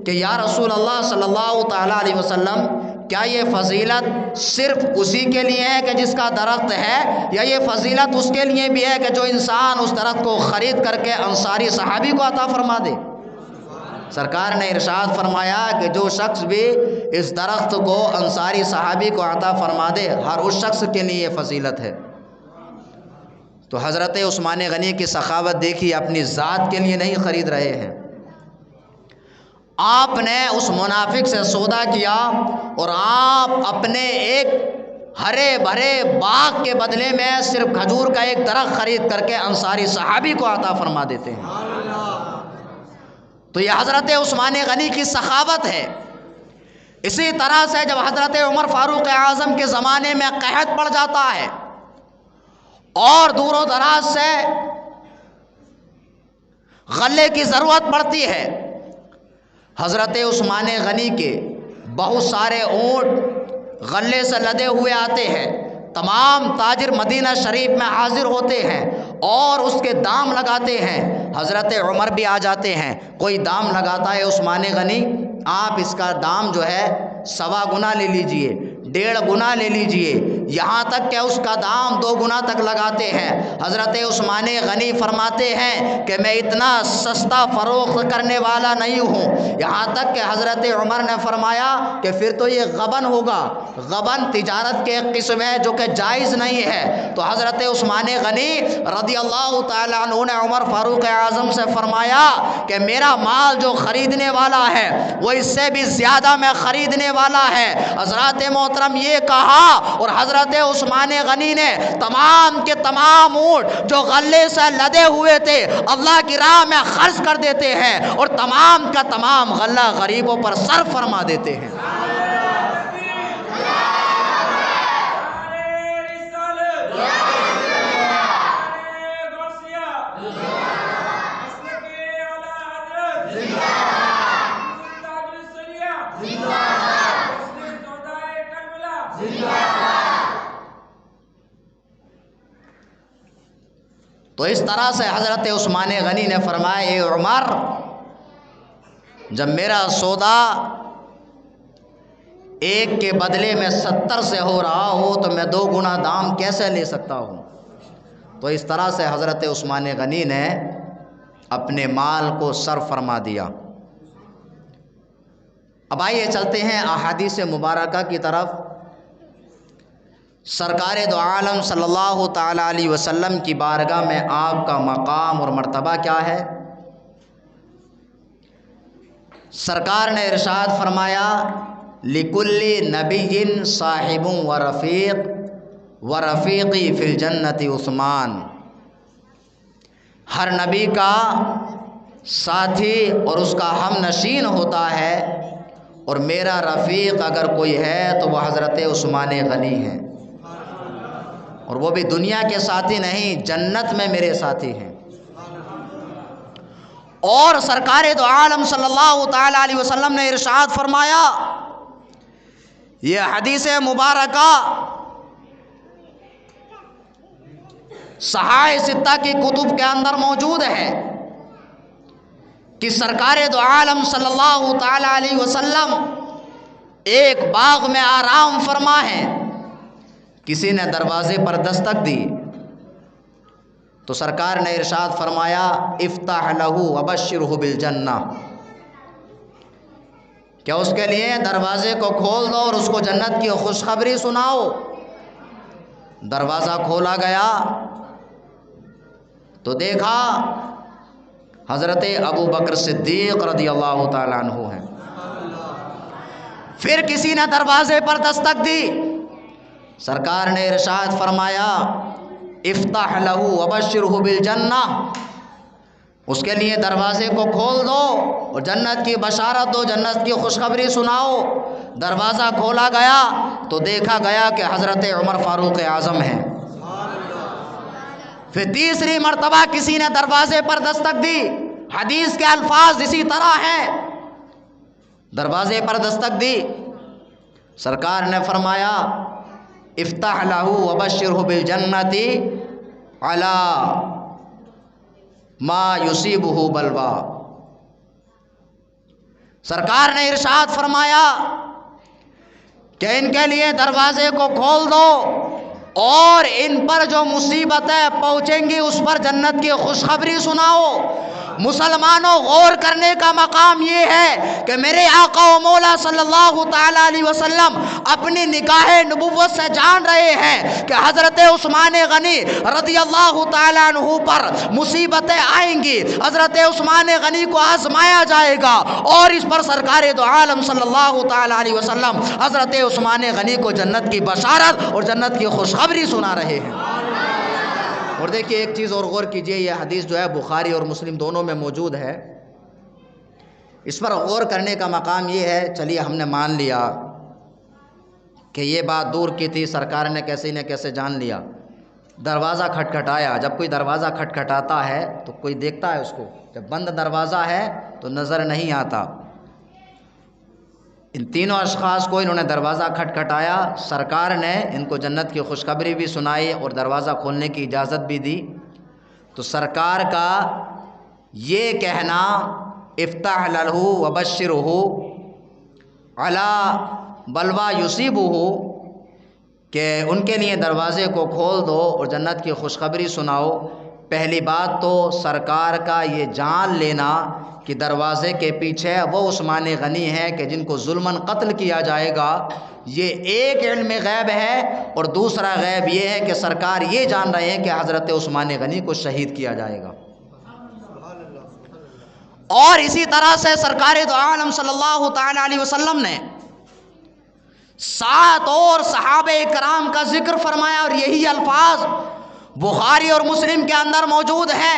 کہ یا رسول اللہ صلی اللہ تعالیٰ علیہ وسلم، کیا یہ فضیلت صرف اسی کے لیے ہے کہ جس کا درخت ہے، یا یہ فضیلت اس کے لیے بھی ہے کہ جو انسان اس درخت کو خرید کر کے انصاری صحابی کو عطا فرما دے؟ سرکار نے ارشاد فرمایا کہ جو شخص بھی اس درخت کو انصاری صحابی کو عطا فرما دے، ہر اس شخص کے لیے یہ فضیلت ہے۔ تو حضرت عثمان غنی کی سخاوت دیکھی، اپنی ذات کے لیے نہیں خرید رہے ہیں، آپ نے اس منافق سے سودا کیا اور آپ اپنے ایک ہرے بھرے باغ کے بدلے میں صرف کھجور کا ایک درخت خرید کر کے انصاری صحابی کو عطا فرما دیتے ہیں۔ تو یہ حضرت عثمان غنی کی سخاوت ہے۔ اسی طرح سے جب حضرت عمر فاروق اعظم کے زمانے میں قحط پڑ جاتا ہے اور دور و دراز سے غلے کی ضرورت پڑتی ہے، حضرت عثمان غنی کے بہت سارے اونٹ غلے سے لدے ہوئے آتے ہیں، تمام تاجر مدینہ شریف میں حاضر ہوتے ہیں اور اس کے دام لگاتے ہیں۔ حضرت عمر بھی آ جاتے ہیں، کوئی دام لگاتا ہے عثمان غنی، آپ اس کا دام جو ہے 1.25 گنا لے لیجئے، 1.5 گنا لے لیجئے، یہاں تک کہ اس کا دام 2 گنا تک لگاتے ہیں۔ حضرت عثمان غنی فرماتے ہیں کہ میں اتنا سستا فروخت کرنے والا نہیں ہوں، یہاں تک کہ حضرت عمر نے فرمایا کہ پھر تو یہ غبن ہوگا، غبن تجارت کے ایک قسم ہے جو کہ جائز نہیں ہے۔ تو حضرت عثمان غنی رضی اللہ تعالیٰ عنہ نے عمر فاروق اعظم سے فرمایا کہ میرا مال جو خریدنے والا ہے وہ اس سے بھی زیادہ میں خریدنے والا ہے۔ حضرات محترم یہ کہا اور حضرت عثمان غنی نے تمام کے تمام اونٹ جو غلے سے لدے ہوئے تھے اللہ کی راہ میں خرچ کر دیتے ہیں اور تمام کا تمام غلہ غریبوں پر صرف فرما دیتے ہیں۔ تو اس طرح سے حضرت عثمان غنی نے فرمایا اے عمر، جب میرا سودا 1 کے بدلے میں 70 سے ہو رہا ہو تو میں 2 گنا دام کیسے لے سکتا ہوں؟ تو اس طرح سے حضرت عثمان غنی نے اپنے مال کو صرف فرما دیا۔ اب آئیے چلتے ہیں احادیث مبارکہ کی طرف۔ سرکار دو عالم صلی اللہ تعالیٰ علیہ وسلم کی بارگاہ میں آپ کا مقام اور مرتبہ کیا ہے؟ سرکار نے ارشاد فرمایا لِكُلِّ نَبِيٍّ صَاحِبٌ وَرَفِيقٌ وَرَفِيقِي فِي الْجَنَّةِ عثمان۔ ہر نبی کا ساتھی اور اس کا ہم نشین ہوتا ہے، اور میرا رفیق اگر کوئی ہے تو وہ حضرت عثمان غنی ہے، اور وہ بھی دنیا کے ساتھی نہیں، جنت میں میرے ساتھی ہیں۔ اور سرکار دو عالم صلی اللہ تعالیٰ علیہ وسلم نے ارشاد فرمایا، یہ حدیث مبارکہ صحائح ستہ کی کتب کے اندر موجود ہے کہ سرکار دو عالم صلی اللہ تعالیٰ علیہ وسلم ایک باغ میں آرام فرما ہیں، کسی نے دروازے پر دستک دی تو سرکار نے ارشاد فرمایا افتح لہ وبشرہ بالجنہ، کیا اس کے لیے دروازے کو کھول دو اور اس کو جنت کی خوشخبری سناؤ۔ دروازہ کھولا گیا تو دیکھا حضرت ابو بکر صدیق رضی اللہ تعالیٰ عنہ ہیں۔ پھر کسی نے دروازے پر دستک دی، سرکار نے ارشاد فرمایا افتح لہ وبشرہ بالجنہ، اس کے لیے دروازے کو کھول دو اور جنت کی بشارت دو، جنت کی خوشخبری سناؤ۔ دروازہ کھولا گیا تو دیکھا گیا کہ حضرت عمر فاروق اعظم ہیں۔ پھر تیسری مرتبہ کسی نے دروازے پر دستک دی، حدیث کے الفاظ اسی طرح ہیں، دروازے پر دستک دی، سرکار نے فرمایا افتح لہ وبشرہ بالجنۃ علی ما یصیبہ بلوا، سرکار نے ارشاد فرمایا کہ ان کے لیے دروازے کو کھول دو اور ان پر جو مصیبتیں پہنچیں گی اس پر جنت کی خوشخبری سناؤ۔ مسلمانوں، غور کرنے کا مقام یہ ہے کہ میرے آقا و مولا صلی اللہ تعالیٰ علیہ وسلم اپنی نگاہ نبوت سے جان رہے ہیں کہ حضرت عثمان غنی رضی اللہ تعالیٰ عنہ پر مصیبتیں آئیں گی، حضرت عثمان غنی کو آزمایا جائے گا، اور اس پر سرکار دو عالم صلی اللہ تعالیٰ علیہ وسلم حضرت عثمان غنی کو جنت کی بشارت اور جنت کی خوشخبری سنا رہے ہیں۔ اور دیکھیے ایک چیز اور غور کیجئے، یہ حدیث جو ہے بخاری اور مسلم دونوں میں موجود ہے، اس پر غور کرنے کا مقام یہ ہے، چلیے ہم نے مان لیا کہ یہ بات دور کی تھی، سرکار نے کیسے نہ کیسے جان لیا، دروازہ کھٹکھٹایا، جب کوئی دروازہ کھٹکھٹاتا ہے تو کوئی دیکھتا ہے اس کو، جب بند دروازہ ہے تو نظر نہیں آتا۔ ان تینوں اشخاص کو انہوں نے دروازہ کھٹکھٹایا، سرکار نے ان کو جنت کی خوشخبری بھی سنائی اور دروازہ کھولنے کی اجازت بھی دی، تو سرکار کا یہ کہنا افتح لہ وبشرہ علی بلوا یصیبہ کہ ان کے لیے دروازے کو کھول دو اور جنت کی خوشخبری سناؤ، پہلی بات تو سرکار کا یہ جان لینا کہ دروازے کے پیچھے وہ عثمان غنی ہے کہ جن کو ظلماً قتل کیا جائے گا، یہ ایک علم غیب ہے، اور دوسرا غیب یہ ہے کہ سرکار یہ جان رہے ہیں کہ حضرت عثمان غنی کو شہید کیا جائے گا۔ اور اسی طرح سے سرکار دو عالم صلی اللہ تعالی علیہ وسلم نے 7 اور صحابہ کرام کا ذکر فرمایا، اور یہی الفاظ بخاری اور مسلم کے اندر موجود ہے۔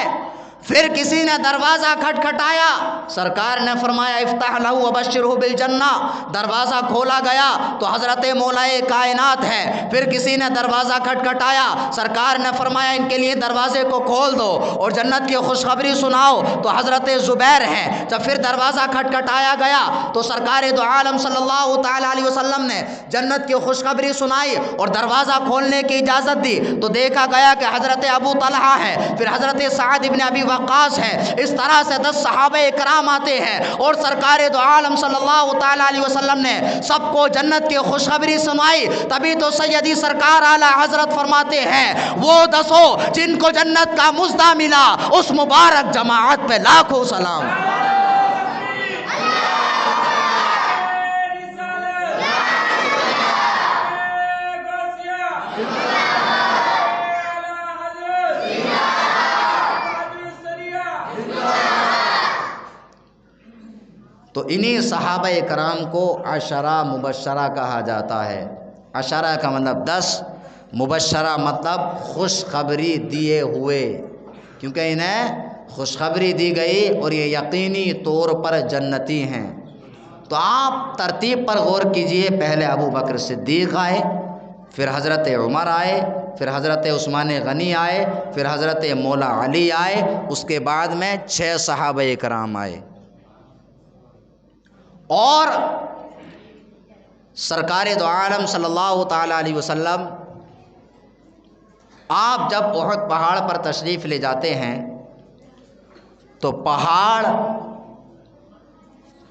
پھر کسی نے دروازہ کھٹکھٹایا، سرکار نے فرمایا افتح لہ وبشرہ بالجنہ، دروازہ کھولا گیا تو حضرت مولائے کائنات ہے۔ پھر کسی نے دروازہ کھٹکھٹایا، سرکار نے فرمایا ان کے لیے دروازے کو کھول دو اور جنت کی خوشخبری سناؤ، تو حضرت زبیر ہیں۔ جب پھر دروازہ کھٹکھٹایا گیا تو سرکار دو عالم صلی اللہ تعالیٰ علیہ وسلم نے جنت کی خوشخبری سنائی اور دروازہ کھولنے کی اجازت دی، تو دیکھا گیا کہ حضرت ابو طلحہ ہے، پھر حضرت سعد بن ابی وقاص ہے، اس طرح سے 10 صحابہ کرام آتے ہیں، اور سرکار دو عالم صلی اللہ تعالیٰ علیہ وسلم نے سب کو جنت کی خوشخبری سنائی۔ تبھی تو سیدی سرکار اعلیٰ حضرت فرماتے ہیں وہ 10 جن کو جنت کا مژدہ ملا، اس مبارک جماعت پہ لاکھوں سلام۔ تو انہی صحابہ کرام کو عشرہ مبشرہ کہا جاتا ہے۔ عشرہ کا مطلب 10، مبشرہ مطلب خوشخبری دیے ہوئے، کیونکہ انہیں خوشخبری دی گئی اور یہ یقینی طور پر جنتی ہیں۔ تو آپ ترتیب پر غور کیجئے، پہلے ابو بکر صدیق آئے، پھر حضرت عمر آئے، پھر حضرت عثمان غنی آئے، پھر حضرت مولا علی آئے، اس کے بعد میں 6 صحابہ کرام آئے۔ اور سرکار دو عالم صلی اللہ تعالیٰ علیہ وسلم آپ جب احد پہاڑ پر تشریف لے جاتے ہیں تو پہاڑ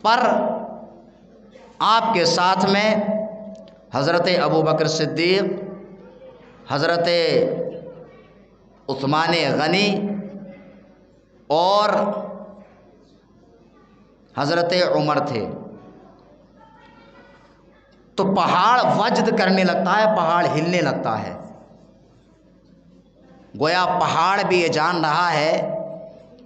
پر آپ کے ساتھ میں حضرت ابو بکر صدیق، حضرت عثمان غنی اور حضرت عمر تھے۔ تو پہاڑ وجد کرنے لگتا ہے، پہاڑ ہلنے لگتا ہے، گویا پہاڑ بھی یہ جان رہا ہے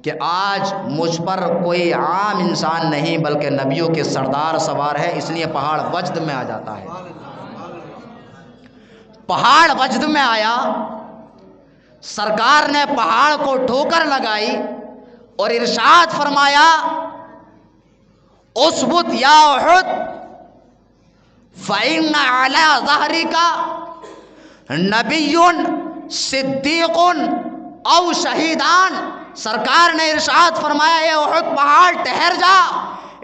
کہ آج مجھ پر کوئی عام انسان نہیں بلکہ نبیوں کے سردار سوار ہے، اس لیے پہاڑ وجد میں آ جاتا ہے۔ پہاڑ وجد میں آیا، سرکار نے پہاڑ کو ٹھوکر لگائی اور ارشاد فرمایا اثبت یا احد فإن علی ظہرک نبی صدیق او شہیدان۔ سرکار نے ارشاد فرمایا اے احد پہاڑ ٹھہر جا،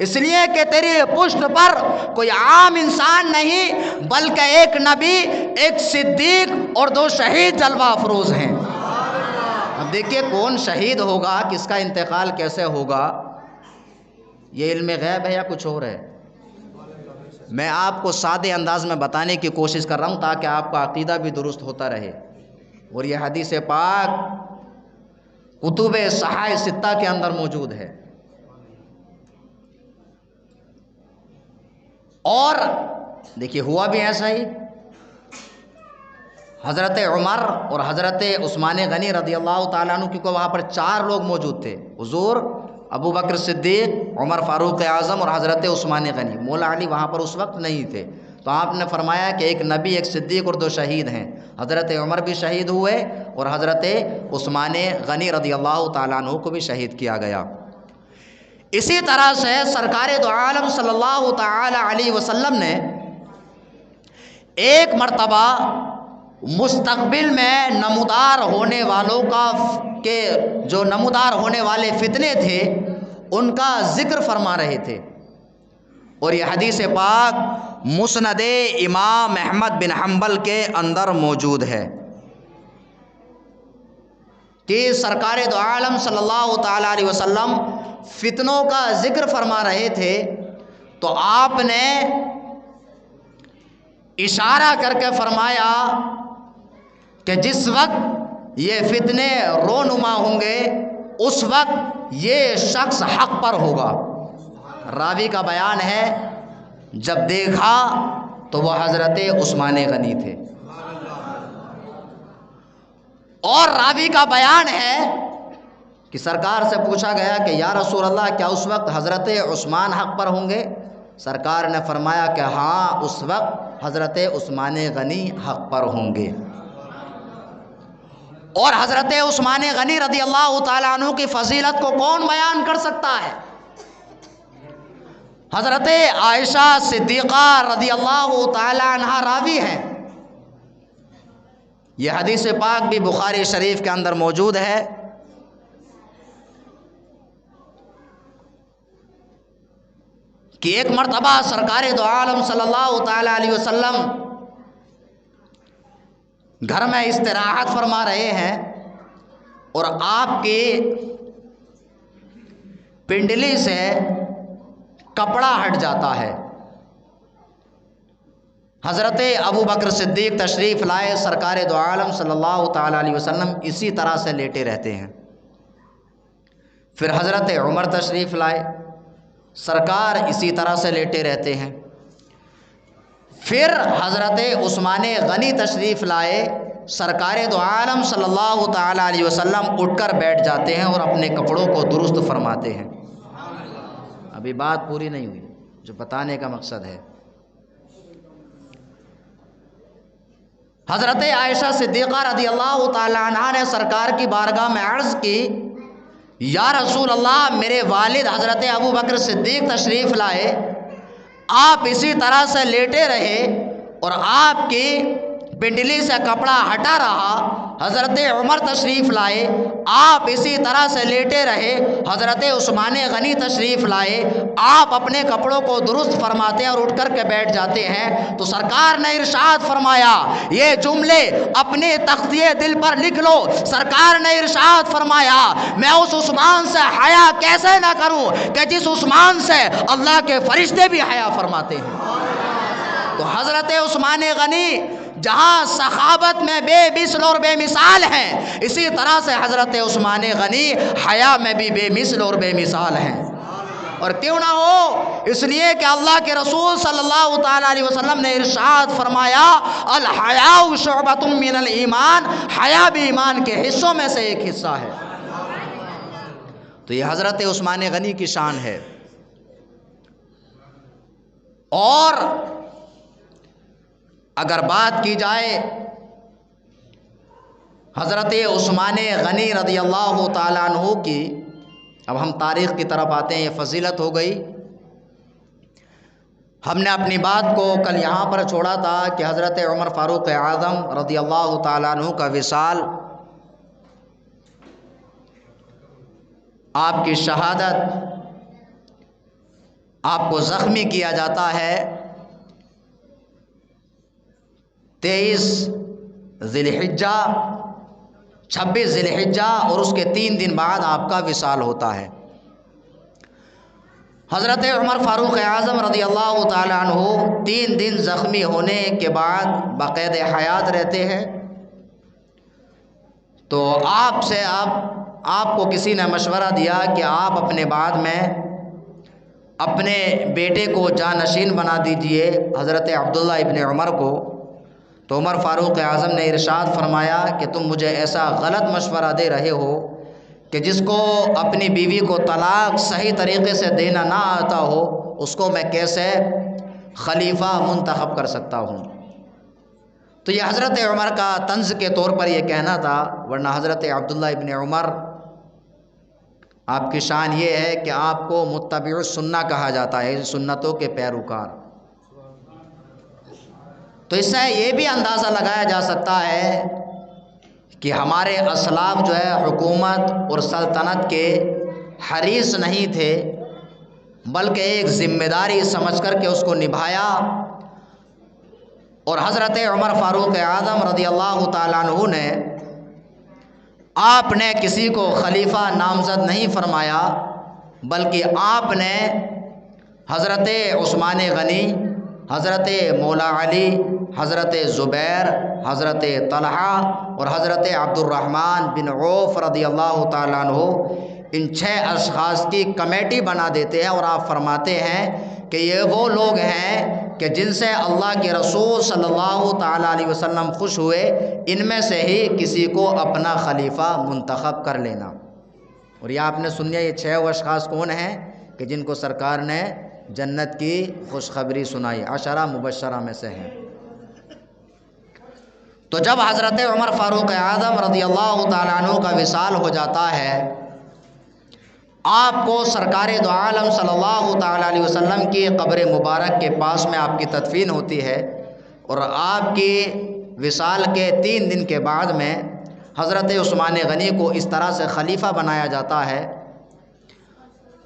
اس لیے کہ تیری پشت پر کوئی عام انسان نہیں بلکہ ایک نبی، ایک صدیق اور 2 شہید جلوہ افروز ہیں۔ اب دیکھیے کون شہید ہوگا، کس کا انتقال کیسے ہوگا، یہ علم غیب ہے یا کچھ اور ہے؟ میں آپ کو سادے انداز میں بتانے کی کوشش کر رہا ہوں تاکہ آپ کا عقیدہ بھی درست ہوتا رہے، اور یہ حدیث پاک کتب صحاح ستہ کے اندر موجود ہے۔ اور دیکھیے ہوا بھی ایسا ہی، حضرت عمر اور حضرت عثمان غنی رضی اللہ تعالیٰ عنہ، کیونکہ وہاں پر 4 لوگ موجود تھے، حضور، ابو بکر صدیق، عمر فاروق اعظم اور حضرت عثمان غنی۔ مولا علی وہاں پر اس وقت نہیں تھے، تو آپ نے فرمایا کہ ایک نبی، ایک صدیق اور 2 شہید ہیں۔ حضرت عمر بھی شہید ہوئے اور حضرت عثمان غنی رضی اللہ تعالیٰ عنہ کو بھی شہید کیا گیا۔ اسی طرح سے سرکار دو عالم صلی اللہ تعالی علیہ وسلم نے ایک مرتبہ مستقبل میں نمودار ہونے والوں کا کہ جو نمودار ہونے والے فتنے تھے ان کا ذکر فرما رہے تھے، اور یہ حدیث پاک مسند امام احمد بن حنبل کے اندر موجود ہے کہ سرکار دو عالم صلی اللہ تعالی علیہ وسلم فتنوں کا ذکر فرما رہے تھے، تو آپ نے اشارہ کر کے فرمایا کہ جس وقت یہ فتنے رونما ہوں گے اس وقت یہ شخص حق پر ہوگا۔ راوی کا بیان ہے جب دیکھا تو وہ حضرت عثمان غنی تھے، اور راوی کا بیان ہے کہ سرکار سے پوچھا گیا کہ یا رسول اللہ کیا اس وقت حضرت عثمان حق پر ہوں گے؟ سرکار نے فرمایا کہ ہاں اس وقت حضرت عثمان غنی حق پر ہوں گے۔ اور حضرت عثمان غنی رضی اللہ تعالیٰ عنہ کی فضیلت کو کون بیان کر سکتا ہے؟ حضرت عائشہ صدیقہ رضی اللہ تعالیٰ عنہ راوی ہیں، یہ حدیث پاک بھی بخاری شریف کے اندر موجود ہے کہ ایک مرتبہ سرکار دو عالم صلی اللہ تعالی علیہ وسلم گھر میں استراحت فرما رہے ہیں اور آپ کی پنڈلی سے کپڑا ہٹ جاتا ہے۔ حضرت ابو بکر صدیق تشریف لائے، سرکار دو عالم صلی اللہ تعالی علیہ وسلم اسی طرح سے لیٹے رہتے ہیں۔ پھر حضرت عمر تشریف لائے، سرکار اسی طرح سے لیٹے رہتے ہیں۔ پھر حضرت عثمان غنی تشریف لائے، سرکار دو عالم صلی اللہ تعالی علیہ وسلم اٹھ کر بیٹھ جاتے ہیں اور اپنے کپڑوں کو درست فرماتے ہیں۔ ابھی بات پوری نہیں ہوئی، جو بتانے کا مقصد ہے، حضرت عائشہ صدیقہ رضی اللہ تعالی عنہا نے سرکار کی بارگاہ میں عرض کی یا رسول اللہ میرے والد حضرت ابو بکر صدیق تشریف لائے، آپ اسی طرح سے لیٹے رہے اور آپ کی پنڈلی سے کپڑا ہٹا رہا۔ حضرت عمر تشریف لائے، آپ اسی طرح سے لیٹے رہے۔ حضرت عثمان غنی تشریف لائے، آپ اپنے کپڑوں کو درست فرماتے ہیں اور اٹھ کر کے بیٹھ جاتے ہیں۔ تو سرکار نے ارشاد فرمایا، یہ جملے اپنے تختیے دل پر لکھ لو، سرکار نے ارشاد فرمایا میں اس عثمان سے حیا کیسے نہ کروں کہ جس عثمان سے اللہ کے فرشتے بھی حیا فرماتے ہیں۔ تو حضرت عثمان غنی جہاں سخاوت میں بے مثل اور بے مثال ہیں، اسی طرح سے حضرت عثمان غنی حیا میں بھی بے مثل اور بے مثال ہیں۔ اور کیوں نہ ہو، اس لیے کہ اللہ کے رسول صلی اللہ تعالی علیہ وسلم نے ارشاد فرمایا الحیاء شعبۃ من الایمان، حیا بھی ایمان کے حصوں میں سے ایک حصہ ہے۔ تو یہ حضرت عثمان غنی کی شان ہے۔ اور اگر بات کی جائے حضرت عثمان غنی رضی اللہ تعالیٰ عنہ کی، اب ہم تاریخ کی طرف آتے ہیں، یہ فضیلت ہو گئی۔ ہم نے اپنی بات کو کل یہاں پر چھوڑا تھا کہ حضرت عمر فاروق اعظم رضی اللہ تعالیٰ عنہ کا وصال، آپ کی شہادت، آپ کو زخمی کیا جاتا ہے 23 ذی الحجہ، 26 ذی الحجہ، اور اس کے 3 دن بعد آپ کا وصال ہوتا ہے۔ حضرت عمر فاروق اعظم رضی اللہ تعالیٰ عنہ 3 دن زخمی ہونے کے بعد بقید حیات رہتے ہیں۔ تو آپ کو کسی نے مشورہ دیا کہ آپ اپنے بعد میں اپنے بیٹے کو جانشین بنا دیجئے، حضرت عبداللہ ابن عمر کو۔ تو عمر فاروق اعظم نے ارشاد فرمایا کہ تم مجھے ایسا غلط مشورہ دے رہے ہو کہ جس کو اپنی بیوی کو طلاق صحیح طریقے سے دینا نہ آتا ہو، اس کو میں کیسے خلیفہ منتخب کر سکتا ہوں۔ تو یہ حضرت عمر کا طنز کے طور پر یہ کہنا تھا، ورنہ حضرت عبداللہ ابن عمر، آپ کی شان یہ ہے کہ آپ کو متبع السنہ کہا جاتا ہے، سنتوں کے پیروکار۔ تو اس سے یہ بھی اندازہ لگایا جا سکتا ہے کہ ہمارے اسلاف جو ہے حکومت اور سلطنت کے حریص نہیں تھے، بلکہ ایک ذمہ داری سمجھ کر کے اس کو نبھایا۔ اور حضرت عمر فاروق اعظم رضی اللہ تعالیٰ عنہ نے، آپ نے کسی کو خلیفہ نامزد نہیں فرمایا، بلکہ آپ نے حضرت عثمان غنی، حضرت مولا علی، حضرت زبیر، حضرت طلحہ اور حضرت عبد الرحمن بن عوف رضی اللہ تعالیٰ عنہ، ان 6 اشخاص کی کمیٹی بنا دیتے ہیں، اور آپ فرماتے ہیں کہ یہ وہ لوگ ہیں کہ جن سے اللہ کے رسول صلی اللہ تعالیٰ علیہ وسلم خوش ہوئے، ان میں سے ہی کسی کو اپنا خلیفہ منتخب کر لینا۔ اور یہ آپ نے سنیا، یہ 6 اشخاص کون ہیں کہ جن کو سرکار نے جنت کی خوشخبری سنائی، 10 مبشرہ میں سے ہیں۔ تو جب حضرت عمر فاروق اعظم رضی اللہ تعالیٰ عنہ کا وصال ہو جاتا ہے، آپ کو سرکار دو عالم صلی اللہ تعالیٰ علیہ وسلم کی قبر مبارک کے پاس میں آپ کی تدفین ہوتی ہے، اور آپ کی وصال کے 3 دن کے بعد میں حضرت عثمان غنی کو اس طرح سے خلیفہ بنایا جاتا ہے۔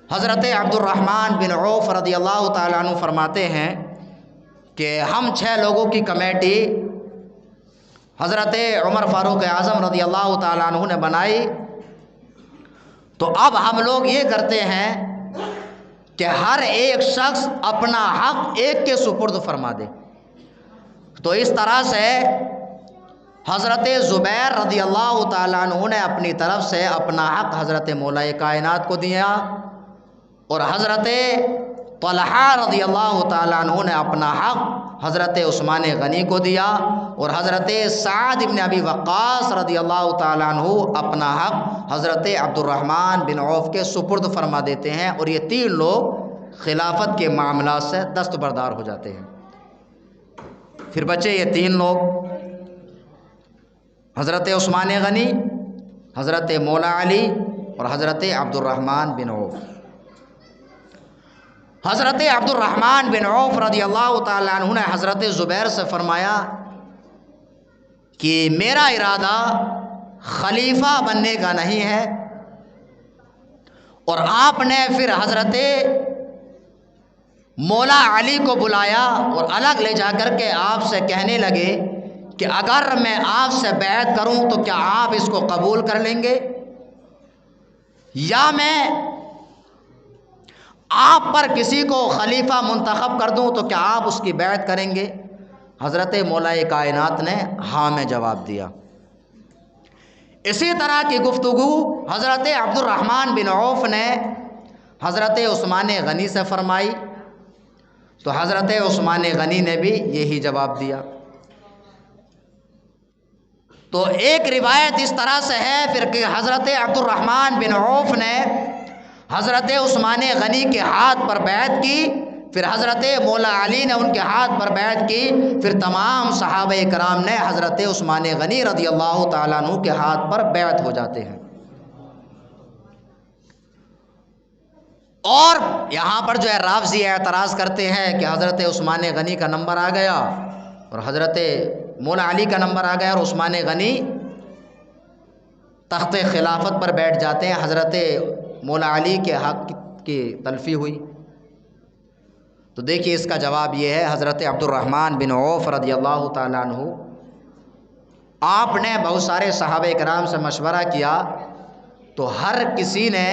حضرت عبد الرحمن بن عوف رضی اللہ تعالیٰ عنہ فرماتے ہیں کہ ہم 6 لوگوں کی کمیٹی حضرت عمر فاروق اعظم رضی اللہ تعالیٰ عنہ نے بنائی۔ تو اب ہم لوگ یہ کرتے ہیں کہ ہر ایک شخص اپنا حق ایک کے سپرد فرما دے۔ تو اس طرح سے حضرت زبیر رضی اللہ تعالیٰ عنہ نے اپنی طرف سے اپنا حق حضرت مولا کائنات کو دیا، اور حضرت طلحہ رضی اللہ تعالیٰ عنہ نے اپنا حق حضرت عثمان غنی کو دیا، اور حضرت سعد بن ابی وقاص رضی اللہ تعالیٰ عنہ اپنا حق حضرت عبد الرحمن بن عوف کے سپرد فرما دیتے ہیں، اور یہ 3 لوگ خلافت کے معاملات سے دستبردار ہو جاتے ہیں۔ پھر بچے یہ 3 لوگ، حضرت عثمان غنی، حضرت مولا علی اور حضرت عبد الرحمن بن عوف۔ حضرت عبد الرحمن بن عوف رضی اللہ تعالیٰ عنہ نے حضرت زبیر سے فرمایا کہ میرا ارادہ خلیفہ بننے کا نہیں ہے، اور آپ نے پھر حضرت مولا علی کو بلایا اور الگ لے جا کر کے آپ سے کہنے لگے کہ اگر میں آپ سے بیعت کروں تو کیا آپ اس کو قبول کر لیں گے، یا میں آپ پر کسی کو خلیفہ منتخب کر دوں تو کیا آپ اس کی بیعت کریں گے؟ حضرت مولا کائنات نے ہاں میں جواب دیا۔ اسی طرح کی گفتگو حضرت عبد الرحمن بن عوف نے حضرت عثمان غنی سے فرمائی، تو حضرت عثمان غنی نے بھی یہی جواب دیا۔ تو ایک روایت اس طرح سے ہے پھر کہ حضرت عبد الرحمن بن عوف نے حضرت عثمان غنی کے ہاتھ پر بیعت کی، پھر حضرت مولا علی نے ان کے ہاتھ پر بیعت کی، پھر تمام صحابہ کرام نے حضرت عثمان غنی رضی اللہ تعالیٰ عنہ کے ہاتھ پر بیعت ہو جاتے ہیں۔ اور یہاں پر جو ہے رافضی اعتراض کرتے ہیں کہ حضرت عثمان غنی کا نمبر آ گیا اور حضرت مولا علی کا نمبر آ گیا اور عثمان غنی تخت خلافت پر بیٹھ جاتے ہیں، حضرت مولا علی کے حق کی تلفی ہوئی۔ تو دیکھیے اس کا جواب یہ ہے، حضرت عبد الرحمن بن عوف رضی اللہ تعالیٰ عنہ، آپ نے بہت سارے صحابہ کرام سے مشورہ کیا تو ہر کسی نے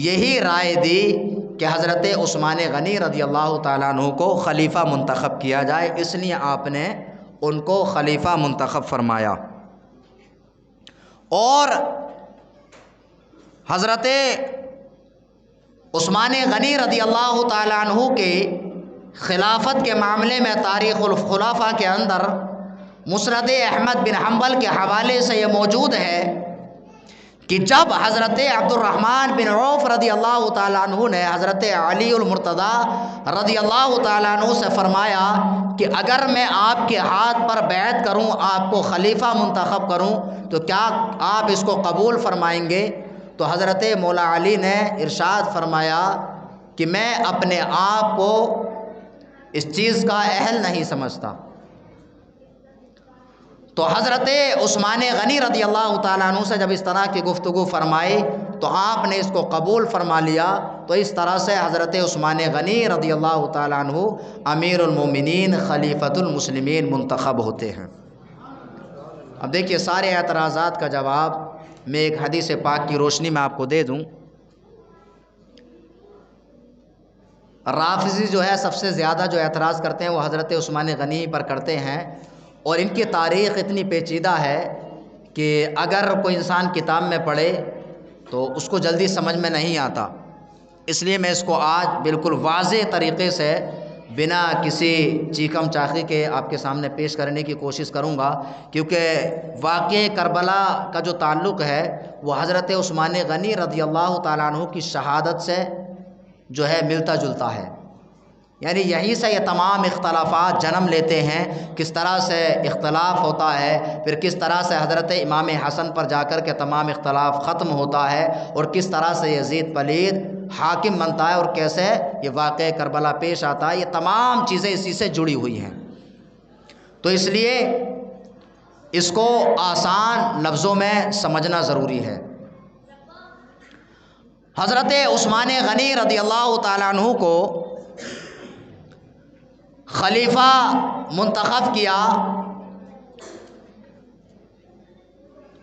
یہی رائے دی کہ حضرت عثمان غنی رضی اللہ تعالیٰ عنہ کو خلیفہ منتخب کیا جائے، اس لیے آپ نے ان کو خلیفہ منتخب فرمایا۔ اور حضرت عثمان غنی رضی اللہ تعالیٰ عنہ کے خلافت کے معاملے میں تاریخ الخلفاء کے اندر مسند احمد بن حنبل کے حوالے سے یہ موجود ہے کہ جب حضرت عبد الرحمن بن عوف رضی اللہ تعالیٰ عنہ نے حضرت علی المرتضیٰ رضی اللہ تعالیٰ عنہ سے فرمایا کہ اگر میں آپ کے ہاتھ پر بیعت کروں، آپ کو خلیفہ منتخب کروں تو کیا آپ اس کو قبول فرمائیں گے؟ تو حضرت مولا علی نے ارشاد فرمایا کہ میں اپنے آپ کو اس چیز کا اہل نہیں سمجھتا۔ تو حضرت عثمان غنی رضی اللہ تعالیٰ عنہ سے جب اس طرح کی گفتگو فرمائی تو آپ نے اس کو قبول فرما لیا۔ تو اس طرح سے حضرت عثمان غنی رضی اللہ تعالیٰ عنہ امیر المومنین خلیفۃ المسلمین منتخب ہوتے ہیں۔ اب دیکھیے سارے اعتراضات کا جواب میں ایک حدیث پاک کی روشنی میں آپ کو دے دوں۔ رافضی جو ہے سب سے زیادہ جو اعتراض کرتے ہیں وہ حضرت عثمان غنی پر کرتے ہیں، اور ان کی تاریخ اتنی پیچیدہ ہے کہ اگر کوئی انسان کتاب میں پڑھے تو اس کو جلدی سمجھ میں نہیں آتا۔ اس لیے میں اس کو آج بالکل واضح طریقے سے بنا کسی چیکم چاخی کے آپ کے سامنے پیش کرنے کی کوشش کروں گا، کیونکہ واقعہ کربلا کا جو تعلق ہے وہ حضرت عثمان غنی رضی اللہ تعالیٰ عنہ کی شہادت سے جو ہے ملتا جلتا ہے، یعنی یہیں سے یہ تمام اختلافات جنم لیتے ہیں۔ کس طرح سے اختلاف ہوتا ہے، پھر کس طرح سے حضرت امام حسن پر جا کر کے تمام اختلاف ختم ہوتا ہے، اور کس طرح سے یزید پلید حاکم بنتا ہے، اور کیسے یہ واقعہ کربلا پیش آتا ہے۔ یہ تمام چیزیں اسی سے جڑی ہوئی ہیں، تو اس لیے اس کو آسان لفظوں میں سمجھنا ضروری ہے۔ حضرت عثمان غنی رضی اللہ تعالیٰ عنہ کو خلیفہ منتخب کیا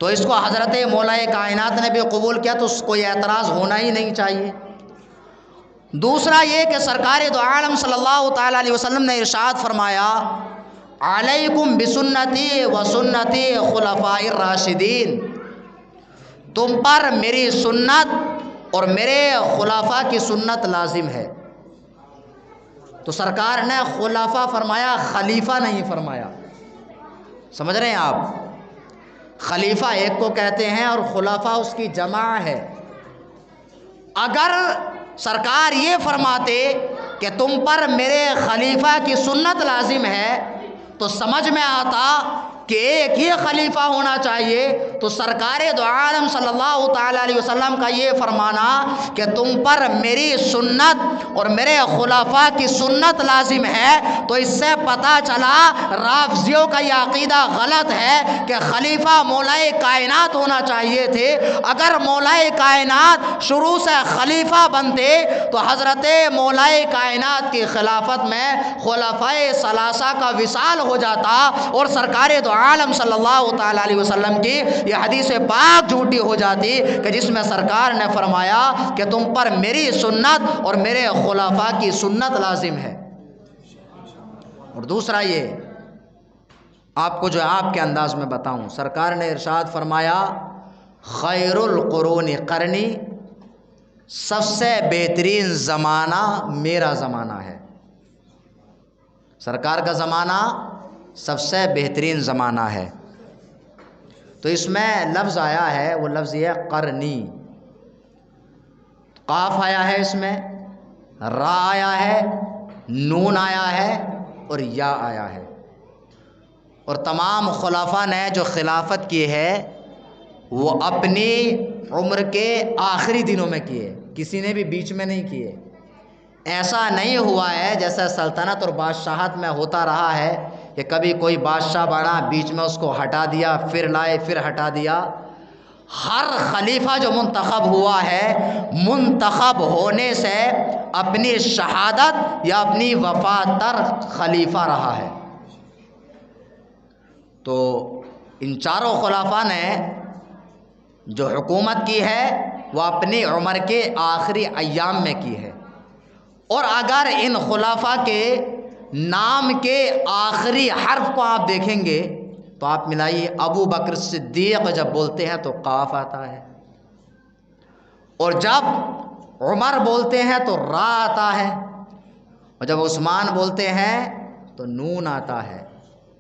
تو اس کو حضرت مولا کائنات نے بھی قبول کیا، تو اس کو یہ اعتراض ہونا ہی نہیں چاہیے۔ دوسرا یہ کہ سرکار دو عالم صلی اللہ تعالیٰ علیہ وسلم نے ارشاد فرمایا، علیکم بسنتی و سنتی خلفاء الراشدین، تم پر میری سنت اور میرے خلفاء کی سنت لازم ہے۔ تو سرکار نے خلفاء فرمایا، خلیفہ نہیں فرمایا۔ سمجھ رہے ہیں آپ؟ خلیفہ ایک کو کہتے ہیں اور خلفاء اس کی جمع ہے۔ اگر سرکار یہ فرماتے کہ تم پر میرے خلیفہ کی سنت لازم ہے تو سمجھ میں آتا کہ ایک ہی خلیفہ ہونا چاہیے، تو سرکار دو عالم صلی اللہ تعالیٰ علیہ وسلم کا یہ فرمانا کہ تم پر میری سنت اور میرے خلفاء کی سنت لازم ہے، تو اس سے پتہ چلا رافضیوں کا یہ عقیدہ غلط ہے کہ خلیفہ مولائے کائنات ہونا چاہیے تھے۔ اگر مولائے کائنات شروع سے خلیفہ بنتے تو حضرت مولائے کائنات کی خلافت میں خلفائے ثلاثہ کا وصال ہو جاتا، اور سرکار دو عالم صلی اللہ تعالیٰ علیہ وسلم کی یہ حدیث پاک جھوٹی ہو جاتی کہ جس میں سرکار نے فرمایا کہ تم پر میری سنت اور میرے خلفاء کی سنت لازم ہے۔ اور دوسرا یہ آپ کو جو آپ کے انداز میں بتاؤں، سرکار نے ارشاد فرمایا، خیر القرون قرنی، سب سے بہترین زمانہ میرا زمانہ ہے۔ سرکار کا زمانہ سب سے بہترین زمانہ ہے۔ تو اس میں لفظ آیا ہے، وہ لفظ یہ قرنی۔ قاف آیا ہے، اس میں را آیا ہے، نون آیا ہے اور یا آیا ہے۔ اور تمام خلفاء نے جو خلافت کی ہے وہ اپنی عمر کے آخری دنوں میں کیے، کسی نے بھی بیچ میں نہیں کیے۔ ایسا نہیں ہوا ہے جیسا سلطنت اور بادشاہت میں ہوتا رہا ہے کہ کبھی کوئی بادشاہ بنا، بیچ میں اس کو ہٹا دیا، پھر لائے، پھر ہٹا دیا۔ ہر خلیفہ جو منتخب ہوا ہے، منتخب ہونے سے اپنی شہادت یا اپنی وفات تک خلیفہ رہا ہے۔ تو ان چاروں خلفاء نے جو حکومت کی ہے وہ اپنی عمر کے آخری ایام میں کی ہے۔ اور اگر ان خلفاء کے نام کے آخری حرف کو آپ دیکھیں گے تو آپ ملائیے، ابو بکر صدیق جب بولتے ہیں تو قاف آتا ہے، اور جب عمر بولتے ہیں تو را آتا ہے، اور جب عثمان بولتے ہیں تو نون آتا ہے،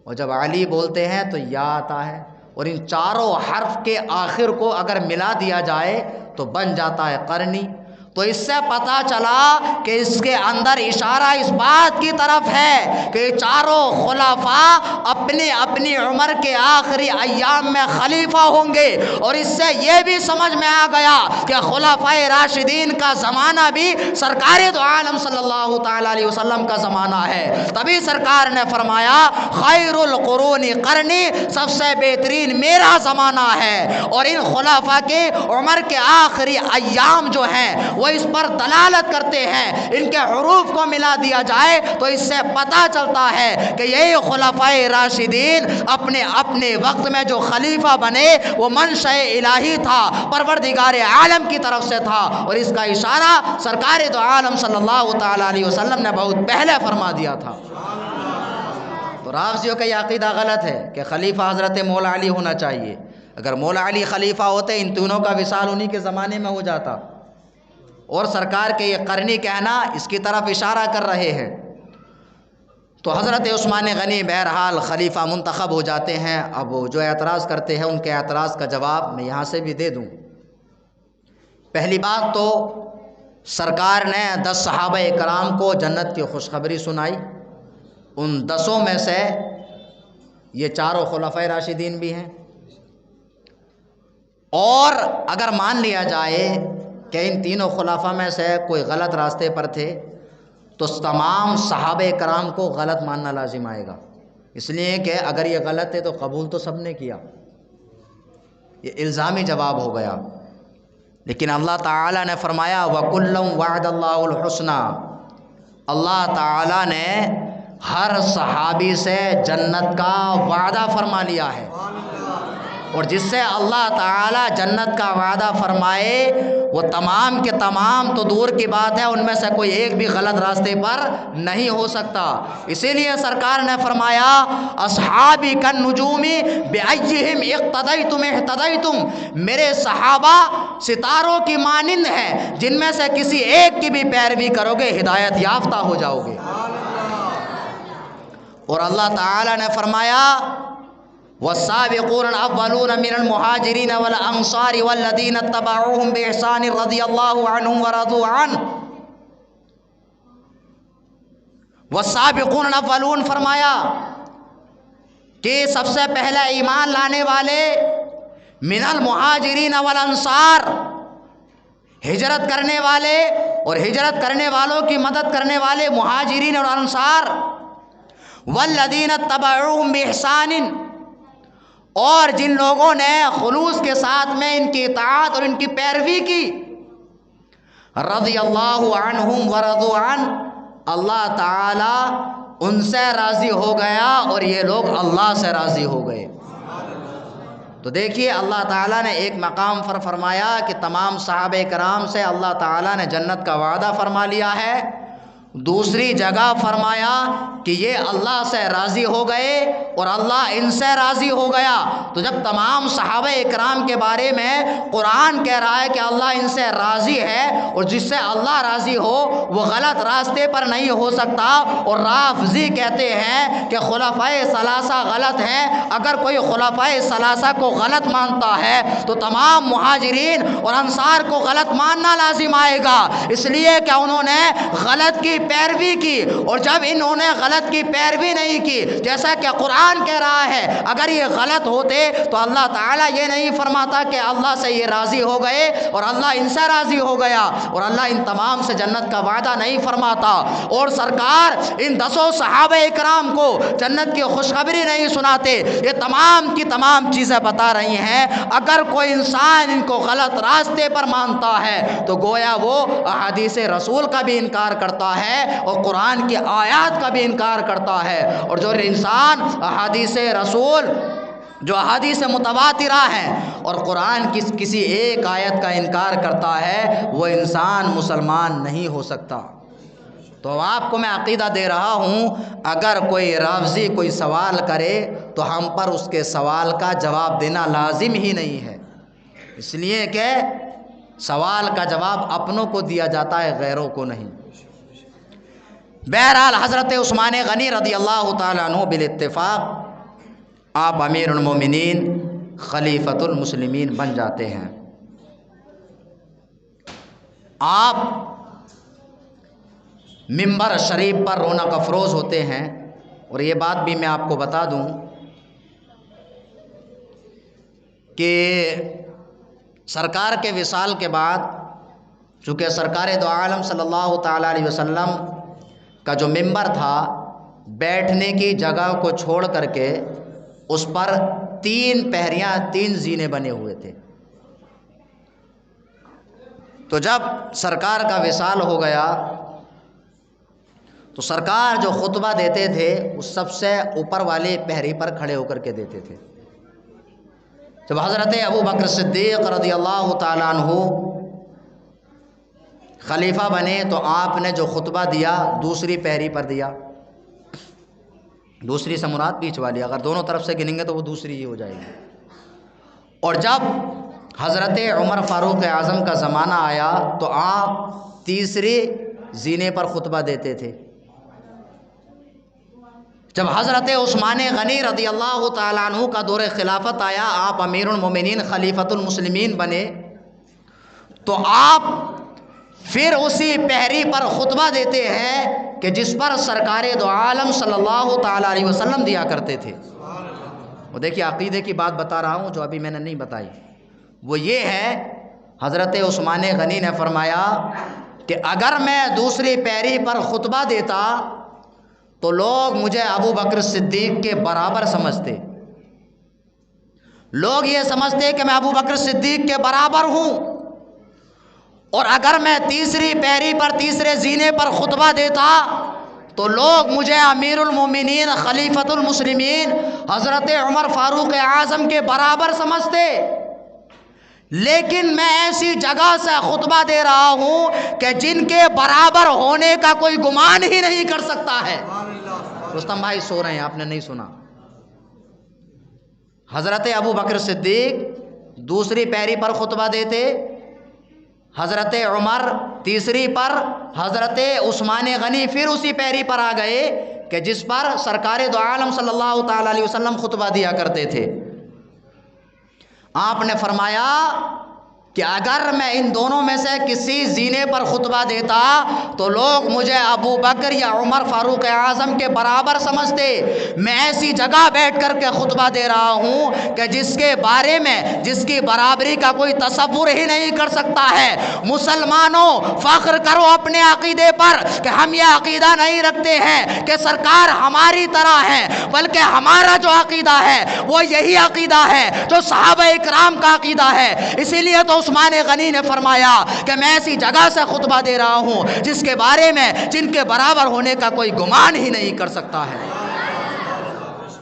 اور جب علی بولتے ہیں تو یا آتا ہے۔ اور ان چاروں حرف کے آخر کو اگر ملا دیا جائے تو بن جاتا ہے قرنی۔ تو اس سے پتہ چلا کہ اس کے اندر اشارہ اس بات کی طرف ہے کہ چاروں خلفاء اپنی اپنی عمر کے آخری ایام میں خلیفہ ہوں گے۔ اور اس سے یہ بھی سمجھ میں آ گیا کہ خلفائے راشدین کا زمانہ بھی سرکار دو عالم صلی اللہ تعالیٰ علیہ وسلم کا زمانہ ہے۔ تبھی سرکار نے فرمایا خیر القرون قرنی، سب سے بہترین میرا زمانہ ہے۔ اور ان خلفاء کے عمر کے آخری ایام جو ہیں وہ اس پر دلالت کرتے ہیں۔ ان کے حروف کو ملا دیا جائے تو اس سے پتہ چلتا ہے کہ یہ خلفائے راشدین اپنے اپنے وقت میں جو خلیفہ بنے وہ منشأ الہی تھا، پروردگار عالم کی طرف سے تھا، اور اس کا اشارہ سرکار دو عالم صلی اللہ تعالیٰ علیہ وسلم نے بہت پہلے فرما دیا تھا۔ تو رافضیوں کا یہ عقیدہ غلط ہے کہ خلیفہ حضرت مولا علی ہونا چاہیے۔ اگر مولا علی خلیفہ ہوتے ان تینوں کا وصال انہی کے زمانے میں ہو جاتا۔ اور سرکار کے یہ قرنی کہنا اس کی طرف اشارہ کر رہے ہیں۔ تو حضرت عثمان غنی بہرحال خلیفہ منتخب ہو جاتے ہیں۔ اب وہ جو اعتراض کرتے ہیں ان کے اعتراض کا جواب میں یہاں سے بھی دے دوں۔ پہلی بات تو سرکار نے 10 صحابہ کرام کو جنت کی خوشخبری سنائی، ان 10 میں سے یہ چاروں خلفائے راشدین بھی ہیں۔ اور اگر مان لیا جائے کہ ان تینوں خلفاء میں سے کوئی غلط راستے پر تھے تو تمام صحابہ کرام کو غلط ماننا لازم آئے گا، اس لیے کہ اگر یہ غلط ہے تو قبول تو سب نے کیا، یہ الزامی جواب ہو گیا۔ لیکن اللہ تعالیٰ نے فرمایا وَكُلًّا وَعَدَ اللَّهُ الْحُسْنَى، اللہ تعالیٰ نے ہر صحابی سے جنت کا وعدہ فرما لیا ہے۔ اور جس سے اللہ تعالیٰ جنت کا وعدہ فرمائے وہ تمام کے تمام تو دور کی بات ہے، ان میں سے کوئی ایک بھی غلط راستے پر نہیں ہو سکتا۔ اسی لیے سرکار نے فرمایا اصحابی کالنجوم بأیہم اقتدیتم اہتدیتم، میرے صحابہ ستاروں کی مانند ہیں، جن میں سے کسی ایک کی بھی پیروی کرو گے ہدایت یافتہ ہو جاؤ گے۔ اور اللہ تعالیٰ نے فرمایا والسابقون الاولون من المہاجرین والانصار والذین اتبعوهم بإحسان رضی اللہ عنہم ورضوا عنہ۔ والسابقون الاولون فرمایا کہ سب سے پہلے ایمان لانے والے من المہاجرین والانصار، ہجرت کرنے والے اور ہجرت کرنے والوں کی مدد کرنے والے مہاجرین اور انصار، والذین اتبعوهم بإحسان، اور جن لوگوں نے خلوص کے ساتھ میں ان کی اطاعت اور ان کی پیروی کی، رضی اللہ عنہم ورضوا عنہ، اللہ تعالی ان سے راضی ہو گیا اور یہ لوگ اللہ سے راضی ہو گئے۔ تو دیکھیے اللہ تعالیٰ نے ایک مقام پر فرمایا کہ تمام صحابہ کرام سے اللہ تعالیٰ نے جنت کا وعدہ فرما لیا ہے، دوسری جگہ فرمایا کہ یہ اللہ سے راضی ہو گئے اور اللہ ان سے راضی ہو گیا۔ تو جب تمام صحابہ اکرام کے بارے میں قرآن کہہ رہا ہے کہ اللہ ان سے راضی ہے اور جس سے اللہ راضی ہو وہ غلط راستے پر نہیں ہو سکتا، اور رافضی کہتے ہیں کہ خلفائے ثلاثہ غلط ہیں، اگر کوئی خلفائے ثلاثہ کو غلط مانتا ہے تو تمام مہاجرین اور انصار کو غلط ماننا لازم آئے گا، اس لیے کہ انہوں نے غلط کی پیروی کی، اور جب انہوں نے غلط کی پیروی نہیں کی، جیسا کہ قرآن کہہ رہا ہے اگر یہ غلط ہوتے تو اللہ تعالیٰ یہ نہیں فرماتا کہ اللہ سے یہ راضی ہو گئے اور اللہ ان سے راضی ہو گیا، اور اللہ ان تمام سے جنت کا وعدہ نہیں فرماتا، اور سرکار ان 10 صحابہ اکرام کو جنت کی خوشخبری نہیں سناتے۔ یہ تمام کی تمام چیزیں بتا رہی ہیں اگر کوئی انسان ان کو غلط راستے پر مانتا ہے تو گویا وہ احادیث رسول کا بھی انکار کرتا ہے اور قرآن کی آیات کا بھی انکار کرتا ہے، اور جو انسان احادیث رسول جو احادیث متواترہ ہیں اور قرآن کی کسی ایک آیت کا انکار کرتا ہے وہ انسان مسلمان نہیں ہو سکتا۔ تو آپ کو میں عقیدہ دے رہا ہوں اگر کوئی رافضی کوئی سوال کرے تو ہم پر اس کے سوال کا جواب دینا لازم ہی نہیں ہے، اس لیے کہ سوال کا جواب اپنوں کو دیا جاتا ہے، غیروں کو نہیں۔ بہرحال حضرت عثمان غنی رضی اللہ تعالیٰ عنہ بالاتفاق آپ امیر المومنین خلیفۃ المسلمین بن جاتے ہیں۔ آپ منبر شریف پر رونق افروز ہوتے ہیں، اور یہ بات بھی میں آپ کو بتا دوں کہ سرکار کے وصال کے بعد چونکہ سرکار دو عالم صلی اللہ تعالیٰ علیہ وسلم کا جو منبر تھا بیٹھنے کی جگہ کو چھوڑ کر کے اس پر 3 پہریاں 3 زینے بنے ہوئے تھے۔ تو جب سرکار کا وصال ہو گیا تو سرکار جو خطبہ دیتے تھے اس سب سے اوپر والے پہری پر کھڑے ہو کر کے دیتے تھے۔ جب حضرت ابو بکر صدیق رضی اللہ تعالیٰ عنہ خلیفہ بنے تو آپ نے جو خطبہ دیا دوسری پہری پر دیا، دوسری سے مراد بیچ والی، اگر دونوں طرف سے گنیں گے تو وہ دوسری ہی ہو جائے گی۔ اور جب حضرت عمر فاروق اعظم کا زمانہ آیا تو آپ تیسری زینے پر خطبہ دیتے تھے۔ جب حضرت عثمان غنی رضی اللہ تعالیٰ عنہ کا دور خلافت آیا، آپ امیر المومنین خلیفۃ المسلمین بنے، تو آپ پھر اسی پہری پر خطبہ دیتے ہیں کہ جس پر سرکار دو عالم صلی اللہ تعالیٰ علیہ وسلم دیا کرتے تھے۔ وہ دیکھیے عقیدے کی بات بتا رہا ہوں جو ابھی میں نے نہیں بتائی، وہ یہ ہے حضرت عثمان غنی نے فرمایا کہ اگر میں دوسری پہری پر خطبہ دیتا تو لوگ مجھے ابو بکر صدیق کے برابر سمجھتے، لوگ یہ سمجھتے کہ میں ابو بکر صدیق کے برابر ہوں، اور اگر میں تیسری پہری پر تیسرے زینے پر خطبہ دیتا تو لوگ مجھے امیر المومنین خلیفۃ المسلمین حضرت عمر فاروق اعظم کے برابر سمجھتے، لیکن میں ایسی جگہ سے خطبہ دے رہا ہوں کہ جن کے برابر ہونے کا کوئی گمان ہی نہیں کر سکتا ہے۔ رستم بھائی سو رہے ہیں، آپ نے نہیں سنا۔ حضرت ابو بکر صدیق دوسری پہری پر خطبہ دیتے، حضرت عمر تیسری پر، حضرت عثمان غنی پھر اسی پہری پر آ گئے کہ جس پر سرکار دو عالم صلی اللہ تعالیٰ علیہ وسلم خطبہ دیا کرتے تھے۔ آپ نے فرمایا کہ اگر میں ان دونوں میں سے کسی زینے پر خطبہ دیتا تو لوگ مجھے ابو بکر یا عمر فاروق اعظم کے برابر سمجھتے، میں ایسی جگہ بیٹھ کر کے خطبہ دے رہا ہوں کہ جس کے بارے میں جس کی برابری کا کوئی تصور ہی نہیں کر سکتا ہے۔ مسلمانوں فخر کرو اپنے عقیدے پر کہ ہم یہ عقیدہ نہیں رکھتے ہیں کہ سرکار ہماری طرح ہے، بلکہ ہمارا جو عقیدہ ہے وہ یہی عقیدہ ہے جو صحابہ اکرام کا عقیدہ ہے۔ اسی لیے تو عثمان غنی نے فرمایا کہ میں ایسی جگہ سے خطبہ دے رہا ہوں جس کے بارے میں جن کے برابر ہونے کا کوئی گمان ہی نہیں کر سکتا ہے۔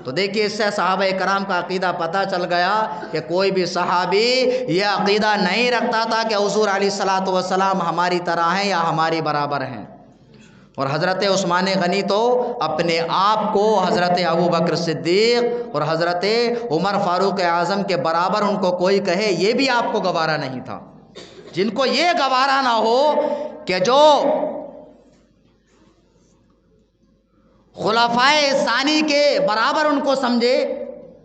تو دیکھیے اس سے صحابہ کرام کا عقیدہ پتہ چل گیا کہ کوئی بھی صحابی یہ عقیدہ نہیں رکھتا تھا کہ حضور علیہ الصلوۃ والسلام ہماری طرح ہیں یا ہماری برابر ہیں۔ اور حضرت عثمان غنی تو اپنے آپ کو حضرت ابو بکر صدیق اور حضرت عمر فاروق اعظم کے برابر ان کو کوئی کہے یہ بھی آپ کو گوارا نہیں تھا۔ جن کو یہ گوارا نہ ہو کہ جو خلفائے ثانی کے برابر ان کو سمجھے،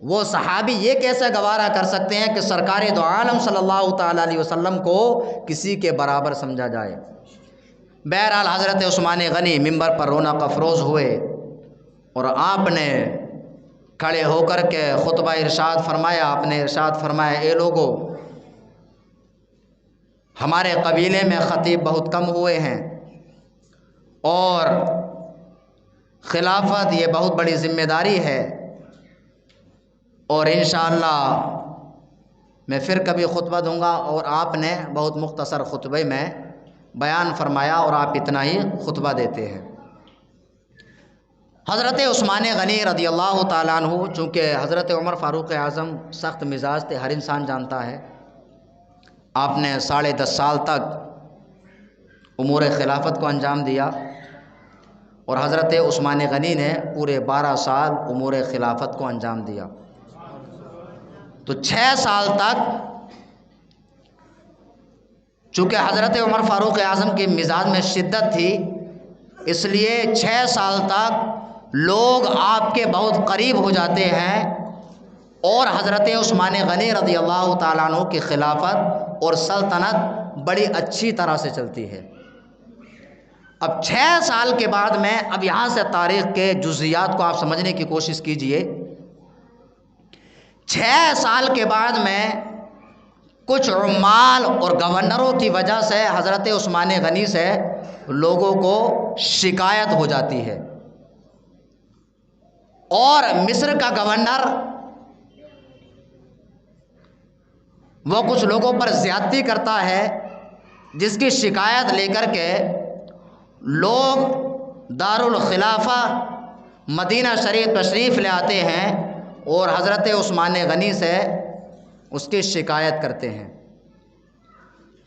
وہ صحابی یہ کیسے گوارا کر سکتے ہیں کہ سرکار دو عالم صلی اللہ تعالیٰ علیہ وسلم کو کسی کے برابر سمجھا جائے۔ بہرحال حضرت عثمان غنی ممبر پر رونق افروز ہوئے اور آپ نے کھڑے ہو کر کے خطبہ ارشاد فرمایا۔ آپ نے ارشاد فرمایا، اے لوگو، ہمارے قبیلے میں خطیب بہت کم ہوئے ہیں اور خلافت یہ بہت بڑی ذمہ داری ہے، اور انشاءاللہ میں پھر کبھی خطبہ دوں گا، اور آپ نے بہت مختصر خطبے میں بیان فرمایا اور آپ اتنا ہی خطبہ دیتے ہیں۔ حضرت عثمان غنی رضی اللہ تعالیٰ عنہ، چونکہ حضرت عمر فاروق اعظم سخت مزاج تھے، ہر انسان جانتا ہے، آپ نے 10.5 سال تک امور خلافت کو انجام دیا، اور حضرت عثمان غنی نے پورے 12 سال امور خلافت کو انجام دیا۔ تو 6 سال تک چونکہ حضرت عمر فاروق اعظم کی مزاج میں شدت تھی، اس لیے 6 سال تک لوگ آپ کے بہت قریب ہو جاتے ہیں، اور حضرت عثمان غنی رضی اللہ تعالیٰ عنہ کی خلافت اور سلطنت بڑی اچھی طرح سے چلتی ہے۔ اب 6 سال کے بعد میں اب یہاں سے تاریخ کے جزیات کو آپ سمجھنے کی کوشش کیجئے۔ 6 سال کے بعد میں کچھ عمال اور گورنروں کی وجہ سے حضرت عثمان غنی سے لوگوں کو شکایت ہو جاتی ہے، اور مصر کا گورنر وہ کچھ لوگوں پر زیادتی کرتا ہے، جس کی شکایت لے کر کے لوگ دارالخلافہ مدینہ شریف تشریف لے آتے ہیں اور حضرت عثمان غنی سے اس کی شکایت کرتے ہیں۔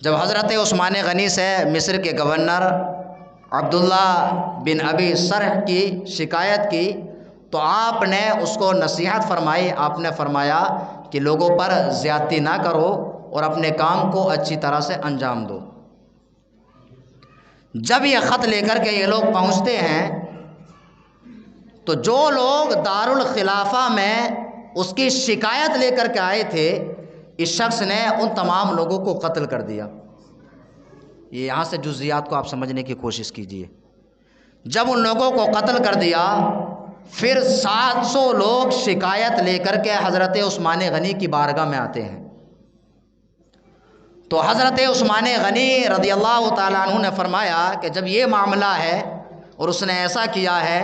جب حضرت عثمان غنی سے مصر کے گورنر عبداللہ بن ابی سرح کی شکایت کی تو آپ نے اس کو نصیحت فرمائی۔ آپ نے فرمایا کہ لوگوں پر زیادتی نہ کرو اور اپنے کام کو اچھی طرح سے انجام دو۔ جب یہ خط لے کر کے یہ لوگ پہنچتے ہیں تو جو لوگ دارالخلافہ میں اس کی شکایت لے کر کے آئے تھے، اس شخص نے ان تمام لوگوں کو قتل کر دیا۔ یہ یہاں سے جزیات کو آپ سمجھنے کی کوشش کیجئے۔ جب ان لوگوں کو قتل کر دیا، پھر 700 لوگ شکایت لے کر کے حضرت عثمان غنی کی بارگاہ میں آتے ہیں۔ تو حضرت عثمان غنی رضی اللہ تعالیٰ عنہ نے فرمایا کہ جب یہ معاملہ ہے اور اس نے ایسا کیا ہے،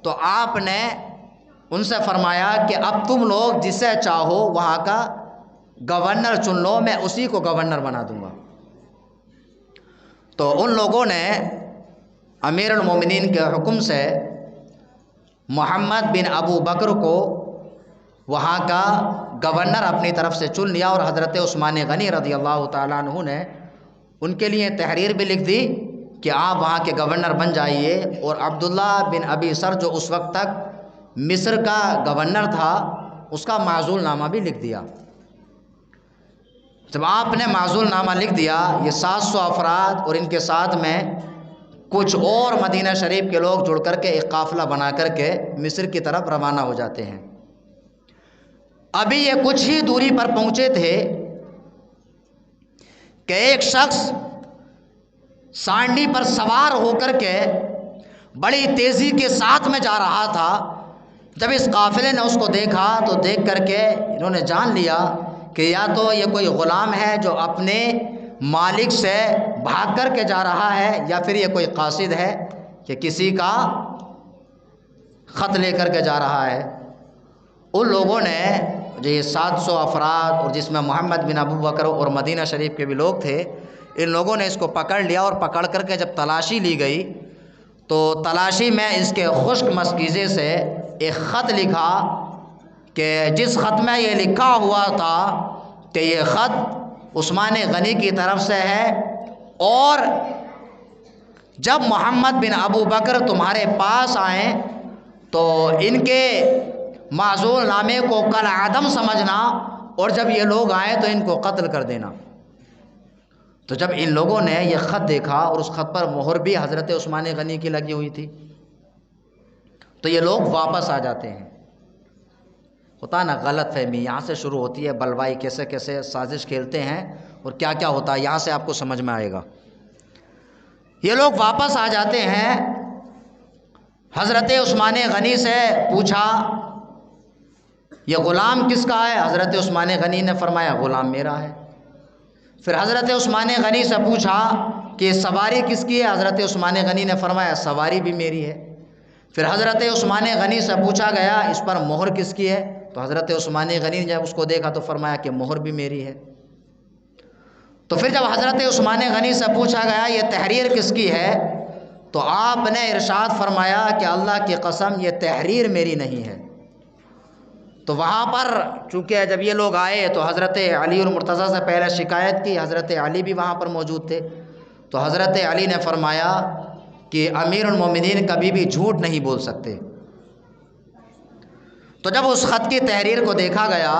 تو آپ نے ان سے فرمایا کہ اب تم لوگ جسے چاہو وہاں کا گورنر چن لو، میں اسی کو گورنر بنا دوں گا۔ تو ان لوگوں نے امیر المومنین کے حکم سے محمد بن ابو بکر کو وہاں کا گورنر اپنی طرف سے چن لیا، اور حضرت عثمان غنی رضی اللہ تعالیٰ عنہ نے ان کے لیے تحریر بھی لکھ دی کہ آپ وہاں کے گورنر بن جائیے، اور عبداللہ بن ابی سر جو اس وقت تک مصر کا گورنر تھا، اس کا معزول نامہ بھی لکھ دیا۔ جب آپ نے معزول نامہ لکھ دیا، یہ 700 افراد اور ان کے ساتھ میں کچھ اور مدینہ شریف کے لوگ جڑ کر کے ایک قافلہ بنا کر کے مصر کی طرف روانہ ہو جاتے ہیں۔ ابھی یہ کچھ ہی دوری پر پہنچے تھے کہ ایک شخص سانڈی پر سوار ہو کر کے بڑی تیزی کے ساتھ میں جا رہا تھا۔ جب اس قافلے نے اس کو دیکھا تو دیکھ کر کے انہوں نے جان لیا کہ یا تو یہ کوئی غلام ہے جو اپنے مالک سے بھاگ کر کے جا رہا ہے، یا پھر یہ کوئی قاصد ہے کہ کسی کا خط لے کر کے جا رہا ہے۔ ان لوگوں نے جو یہ 700 افراد اور جس میں محمد بن ابو بکر اور مدینہ شریف کے بھی لوگ تھے، ان لوگوں نے اس کو پکڑ لیا، اور پکڑ کر کے جب تلاشی لی گئی تو تلاشی میں اس کے خشک مسکیزے سے ایک خط لکھا کہ جس خط میں یہ لکھا ہوا تھا کہ یہ خط عثمان غنی کی طرف سے ہے، اور جب محمد بن ابو بکر تمہارے پاس آئیں تو ان کے معزول نامے کو کل عدم سمجھنا، اور جب یہ لوگ آئیں تو ان کو قتل کر دینا۔ تو جب ان لوگوں نے یہ خط دیکھا اور اس خط پر مہر بھی حضرت عثمان غنی کی لگی ہوئی تھی، تو یہ لوگ واپس آ جاتے ہیں۔ ہوتا نا غلط فہمی، یہاں سے شروع ہوتی ہے بلوائی، کیسے کیسے سازش کھیلتے ہیں اور کیا کیا ہوتا ہے، یہاں سے آپ کو سمجھ میں آئے گا۔ یہ لوگ واپس آ جاتے ہیں، حضرت عثمان غنی سے پوچھا یہ غلام کس کا ہے؟ حضرت عثمان غنی نے فرمایا غلام میرا ہے۔ پھر حضرت عثمان غنی سے پوچھا کہ سواری کس کی ہے؟ حضرت عثمان غنی نے فرمایا سواری بھی میری ہے۔ پھر حضرت عثمان غنی سے پوچھا گیا اس پر مہر کس کی ہے؟ تو حضرت عثمان غنی نے جب اس کو دیکھا تو فرمایا کہ مہر بھی میری ہے۔ تو پھر جب حضرت عثمان غنی سے پوچھا گیا یہ تحریر کس کی ہے؟ تو آپ نے ارشاد فرمایا کہ اللہ کی قسم یہ تحریر میری نہیں ہے۔ تو وہاں پر چونکہ جب یہ لوگ آئے تو حضرت علی اور مرتضیٰ سے پہلے شکایت کی، حضرت علی بھی وہاں پر موجود تھے، تو حضرت علی نے فرمایا کہ امیر المومنین کبھی بھی جھوٹ نہیں بول سکتے۔ تو جب اس خط کی تحریر کو دیکھا گیا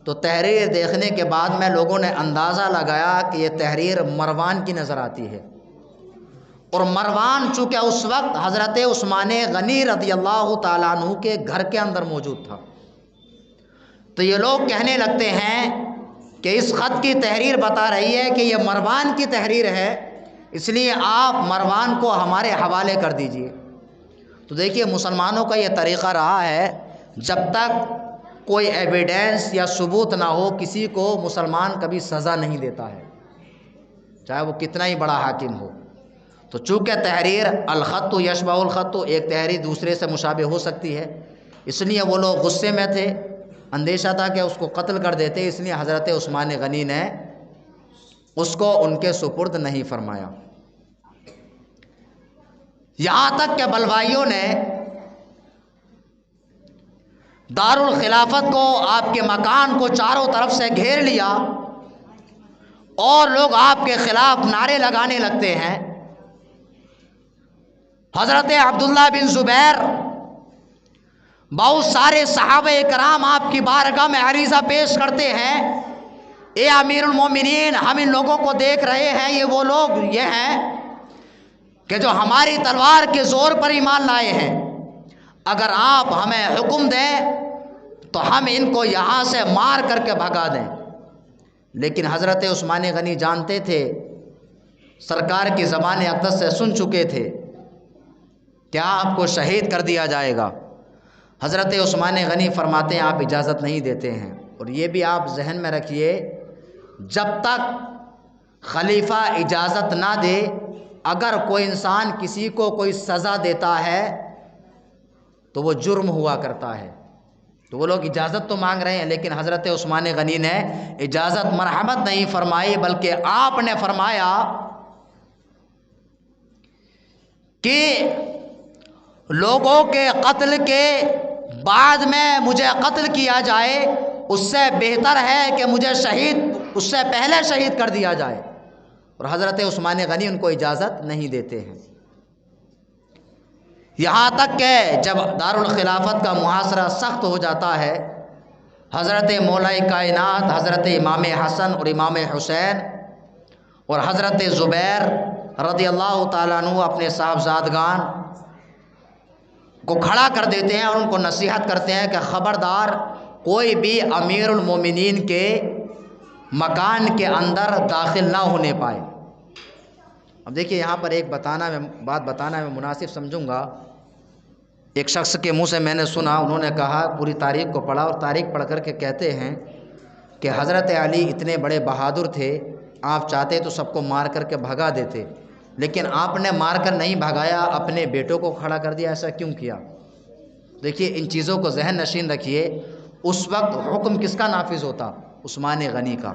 تو تحریر دیکھنے کے بعد میں لوگوں نے اندازہ لگایا کہ یہ تحریر مروان کی نظر آتی ہے، اور مروان چونکہ اس وقت حضرت عثمان غنی رضی اللہ تعالیٰ عنہ کے گھر کے اندر موجود تھا۔ تو یہ لوگ کہنے لگتے ہیں کہ اس خط کی تحریر بتا رہی ہے کہ یہ مروان کی تحریر ہے، اس لیے آپ مروان کو ہمارے حوالے کر دیجئے۔ تو دیکھیے مسلمانوں کا یہ طریقہ رہا ہے، جب تک کوئی ایویڈنس یا ثبوت نہ ہو کسی کو مسلمان کبھی سزا نہیں دیتا ہے، چاہے وہ کتنا ہی بڑا حاکم ہو۔ تو چونکہ تحریر الخط یشبہ الخط، ایک تحریر دوسرے سے مشابہ ہو سکتی ہے، اس لیے وہ لوگ غصے میں تھے، اندیشہ تھا کہ اس کو قتل کر دیتے، اس لیے حضرت عثمان غنی نے اس کو ان کے سپرد نہیں فرمایا۔ یہاں تک کہ بلوائیوں نے دارالخلافت کو، آپ کے مکان کو چاروں طرف سے گھیر لیا اور لوگ آپ کے خلاف نعرے لگانے لگتے ہیں۔ حضرت عبداللہ بن زبیر، بہت سارے صحابہ کرام آپ کی بارگاہ میں عریضہ پیش کرتے ہیں، اے امیر المومنین ہم ان لوگوں کو دیکھ رہے ہیں، یہ وہ لوگ یہ ہیں کہ جو ہماری تلوار کے زور پر ایمان لائے ہیں، اگر آپ ہمیں حکم دیں تو ہم ان کو یہاں سے مار کر کے بھگا دیں۔ لیکن حضرت عثمان غنی جانتے تھے، سرکار کی زبان اقدس سے سن چکے تھے کہ آپ کو شہید کر دیا جائے گا۔ حضرت عثمان غنی فرماتے ہیں آپ اجازت نہیں دیتے ہیں، اور یہ بھی آپ ذہن میں رکھیے جب تک خلیفہ اجازت نہ دے، اگر کوئی انسان کسی کو کوئی سزا دیتا ہے تو وہ جرم ہوا کرتا ہے۔ تو وہ لوگ اجازت تو مانگ رہے ہیں، لیکن حضرت عثمان غنی نے اجازت مرحمت نہیں فرمائی، بلکہ آپ نے فرمایا کہ لوگوں کے قتل کے بعد میں مجھے قتل کیا جائے، اس سے بہتر ہے کہ مجھے شہید اس سے پہلے شہید کر دیا جائے، اور حضرت عثمان غنی ان کو اجازت نہیں دیتے ہیں۔ یہاں تک کہ جب دارالخلافت کا محاصرہ سخت ہو جاتا ہے، حضرت مولا کائنات حضرت امام حسن اور امام حسین اور حضرت زبیر رضی اللہ تعالیٰ عنہ اپنے صاحبزادگان کو کھڑا کر دیتے ہیں اور ان کو نصیحت کرتے ہیں کہ خبردار کوئی بھی امیر المومنین کے مکان کے اندر داخل نہ ہونے پائے۔ اب دیکھیے یہاں پر ایک بات بتانا میں مناسب سمجھوں گا۔ ایک شخص کے منہ سے میں نے سنا، انہوں نے کہا پوری تاریخ کو پڑھا، اور تاریخ پڑھ کر کے کہتے ہیں کہ حضرت علی اتنے بڑے بہادر تھے، آپ چاہتے تو سب کو مار کر کے بھگا دیتے، لیکن آپ نے مار کر نہیں بھگایا، اپنے بیٹوں کو کھڑا کر دیا۔ ایسا کیوں کیا؟ دیکھیے ان چیزوں کو ذہن نشین رکھیے۔ اس وقت حکم کس کا نافذ ہوتا؟ عثمان غنی کا۔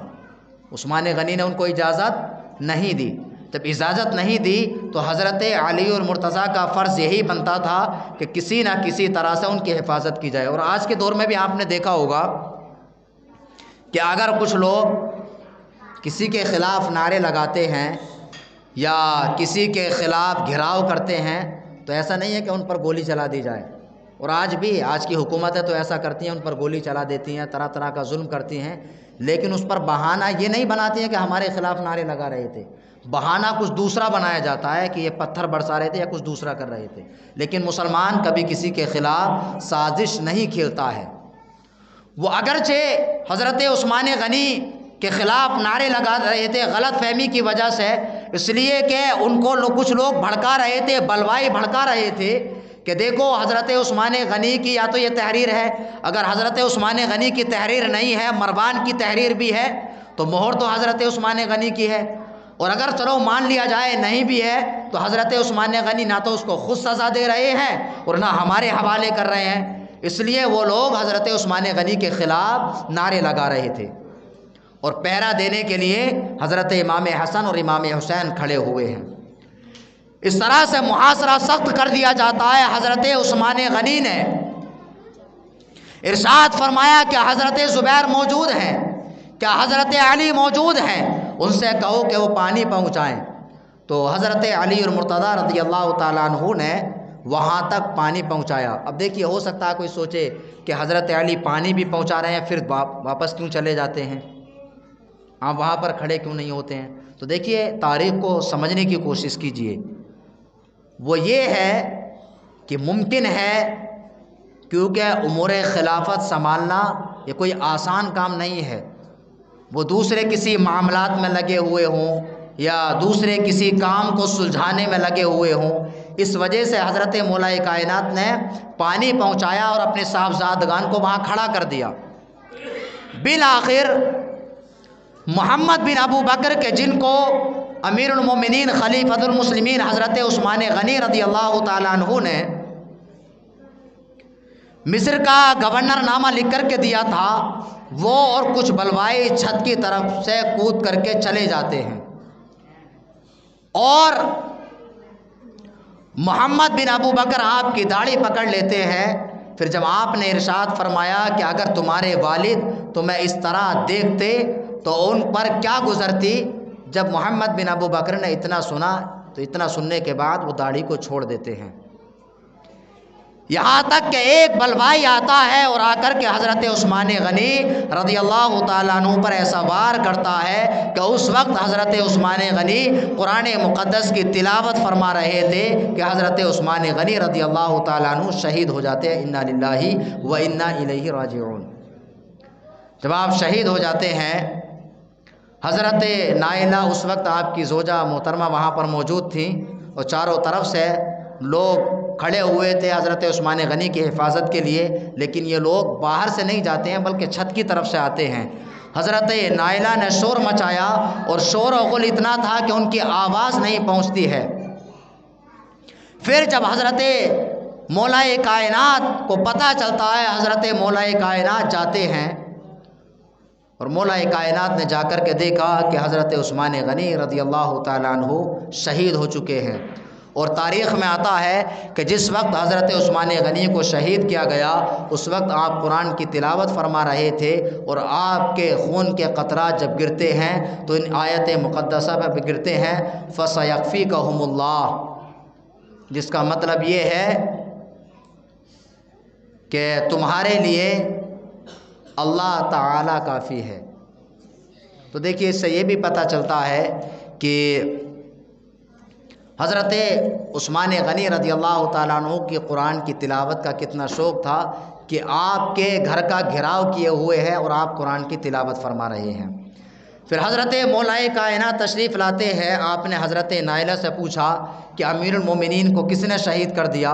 عثمان غنی نے ان کو اجازت نہیں دی۔ جب اجازت نہیں دی تو حضرت علی اور مرتضیٰ کا فرض یہی بنتا تھا کہ کسی نہ کسی طرح سے ان کی حفاظت کی جائے۔ اور آج کے دور میں بھی آپ نے دیکھا ہوگا کہ اگر کچھ لوگ کسی کے خلاف نعرے لگاتے ہیں یا کسی کے خلاف گھراؤ کرتے ہیں تو ایسا نہیں ہے کہ ان پر گولی چلا دی جائے، اور آج بھی آج کی حکومتیں تو ایسا کرتی ہیں، ان پر گولی چلا دیتی ہیں، طرح طرح کا ظلم کرتی ہیں، لیکن اس پر بہانہ یہ نہیں بناتی ہیں کہ ہمارے خلاف نعرے لگا رہے تھے، بہانہ کچھ دوسرا بنایا جاتا ہے کہ یہ پتھر برسا رہے تھے یا کچھ دوسرا کر رہے تھے، لیکن مسلمان کبھی کسی کے خلاف سازش نہیں کھیلتا ہے۔ وہ اگرچہ حضرت عثمان غنی کے خلاف نعرے لگا رہے تھے غلط فہمی کی وجہ سے، اس لیے کہ ان کو کچھ لوگ بھڑکا رہے تھے، بلوائی بھڑکا رہے تھے کہ دیکھو حضرت عثمان غنی کی یا تو یہ تحریر ہے، اگر حضرت عثمان غنی کی تحریر نہیں ہے، مروان کی تحریر بھی ہے تو مہر تو حضرت عثمان غنی کی ہے، اور اگر چلو مان لیا جائے نہیں بھی ہے تو حضرت عثمان غنی نہ تو اس کو خود سزا دے رہے ہیں اور نہ ہمارے حوالے کر رہے ہیں، اس لیے وہ لوگ حضرت عثمان غنی کے خلاف نعرے لگا رہے تھے، اور پہرا دینے کے لیے حضرت امام حسن اور امام حسین کھڑے ہوئے ہیں۔ اس طرح سے محاصرہ سخت کر دیا جاتا ہے۔ حضرت عثمان غنی نے ارشاد فرمایا کہ حضرت زبیر موجود ہیں، کیا حضرت علی موجود ہیں، ان سے کہو کہ وہ پانی پہنچائیں، تو حضرت علی اور مرتضیٰ رضی اللہ تعالیٰ عنہ نے وہاں تک پانی پہنچایا۔ اب دیکھیے ہو سکتا ہے کوئی سوچے کہ حضرت علی پانی بھی پہنچا رہے ہیں پھر واپس کیوں چلے جاتے ہیں، آپ وہاں پر کھڑے کیوں نہیں ہوتے ہیں؟ تو دیکھیے تاریخ کو سمجھنے کی کوشش کیجئے۔ وہ یہ ہے کہ ممکن ہے، کیونکہ امور خلافت سنبھالنا یہ کوئی آسان کام نہیں ہے، وہ دوسرے کسی معاملات میں لگے ہوئے ہوں یا دوسرے کسی کام کو سلجھانے میں لگے ہوئے ہوں، اس وجہ سے حضرت مولا کائنات نے پانی پہنچایا اور اپنے صاحبزادگان کو وہاں کھڑا کر دیا۔ بالآخر محمد بن ابو بکر کے جن کو امیر المومنین خلیفۃ المسلمین حضرت عثمان غنی رضی اللہ تعالیٰ عنہ نے مصر کا گورنر نامہ لکھ کر کے دیا تھا، وہ اور کچھ بلوائی چھت کی طرف سے کود کر کے چلے جاتے ہیں، اور محمد بن ابو بکر آپ کی داڑھی پکڑ لیتے ہیں۔ پھر جب آپ نے ارشاد فرمایا کہ اگر تمہارے والد تمہیں اس طرح دیکھتے تو ان پر کیا گزرتی، جب محمد بن ابو بکر نے اتنا سنا تو اتنا سننے کے بعد وہ داڑھی کو چھوڑ دیتے ہیں، یہاں تک کہ ایک بلوائی آتا ہے اور آ کر کے حضرت عثمان غنی رضی اللہ تعالیٰ عنہ پر ایسا وار کرتا ہے کہ اس وقت حضرت عثمان غنی قرآن مقدس کی تلاوت فرما رہے تھے کہ حضرت عثمان غنی رضی اللہ تعالیٰ عنہ شہید ہو جاتے ہیں۔ انا للہ و انا الیہ راجعون۔ جب آپ شہید ہو جاتے ہیں، حضرت نائلہ اس وقت آپ کی زوجہ محترمہ وہاں پر موجود تھیں، اور چاروں طرف سے لوگ کھڑے ہوئے تھے حضرت عثمان غنی کی حفاظت کے لیے، لیکن یہ لوگ باہر سے نہیں جاتے ہیں بلکہ چھت کی طرف سے آتے ہیں۔ حضرت نائلہ نے شور مچایا اور شور و غل اتنا تھا کہ ان کی آواز نہیں پہنچتی ہے۔ پھر جب حضرت مولا کائنات کو پتہ چلتا ہے، حضرت مولا کائنات جاتے ہیں، اور مولا کائنات نے جا کر کے دیکھا کہ حضرت عثمان غنی رضی اللہ تعالیٰ عنہ شہید ہو چکے ہیں، اور تاریخ میں آتا ہے کہ جس وقت حضرت عثمان غنی کو شہید کیا گیا اس وقت آپ قرآن کی تلاوت فرما رہے تھے، اور آپ کے خون کے قطرات جب گرتے ہیں تو ان آیت مقدسہ پہ گرتے ہیں فَسَيَكْفِيكَهُمُ اللَّهُ، جس کا مطلب یہ ہے کہ تمہارے لیے اللہ تعالی کافی ہے۔ تو دیکھیے اس سے یہ بھی پتہ چلتا ہے کہ حضرت عثمان غنی رضی اللہ تعالیٰ عنہ کی قرآن کی تلاوت کا کتنا شوق تھا کہ آپ کے گھر کا گھیراؤ کیے ہوئے ہیں اور آپ قرآن کی تلاوت فرما رہے ہیں۔ پھر حضرت مولا کائنات تشریف لاتے ہیں، آپ نے حضرت نائلہ سے پوچھا کہ امیر المومنین کو کس نے شہید کر دیا،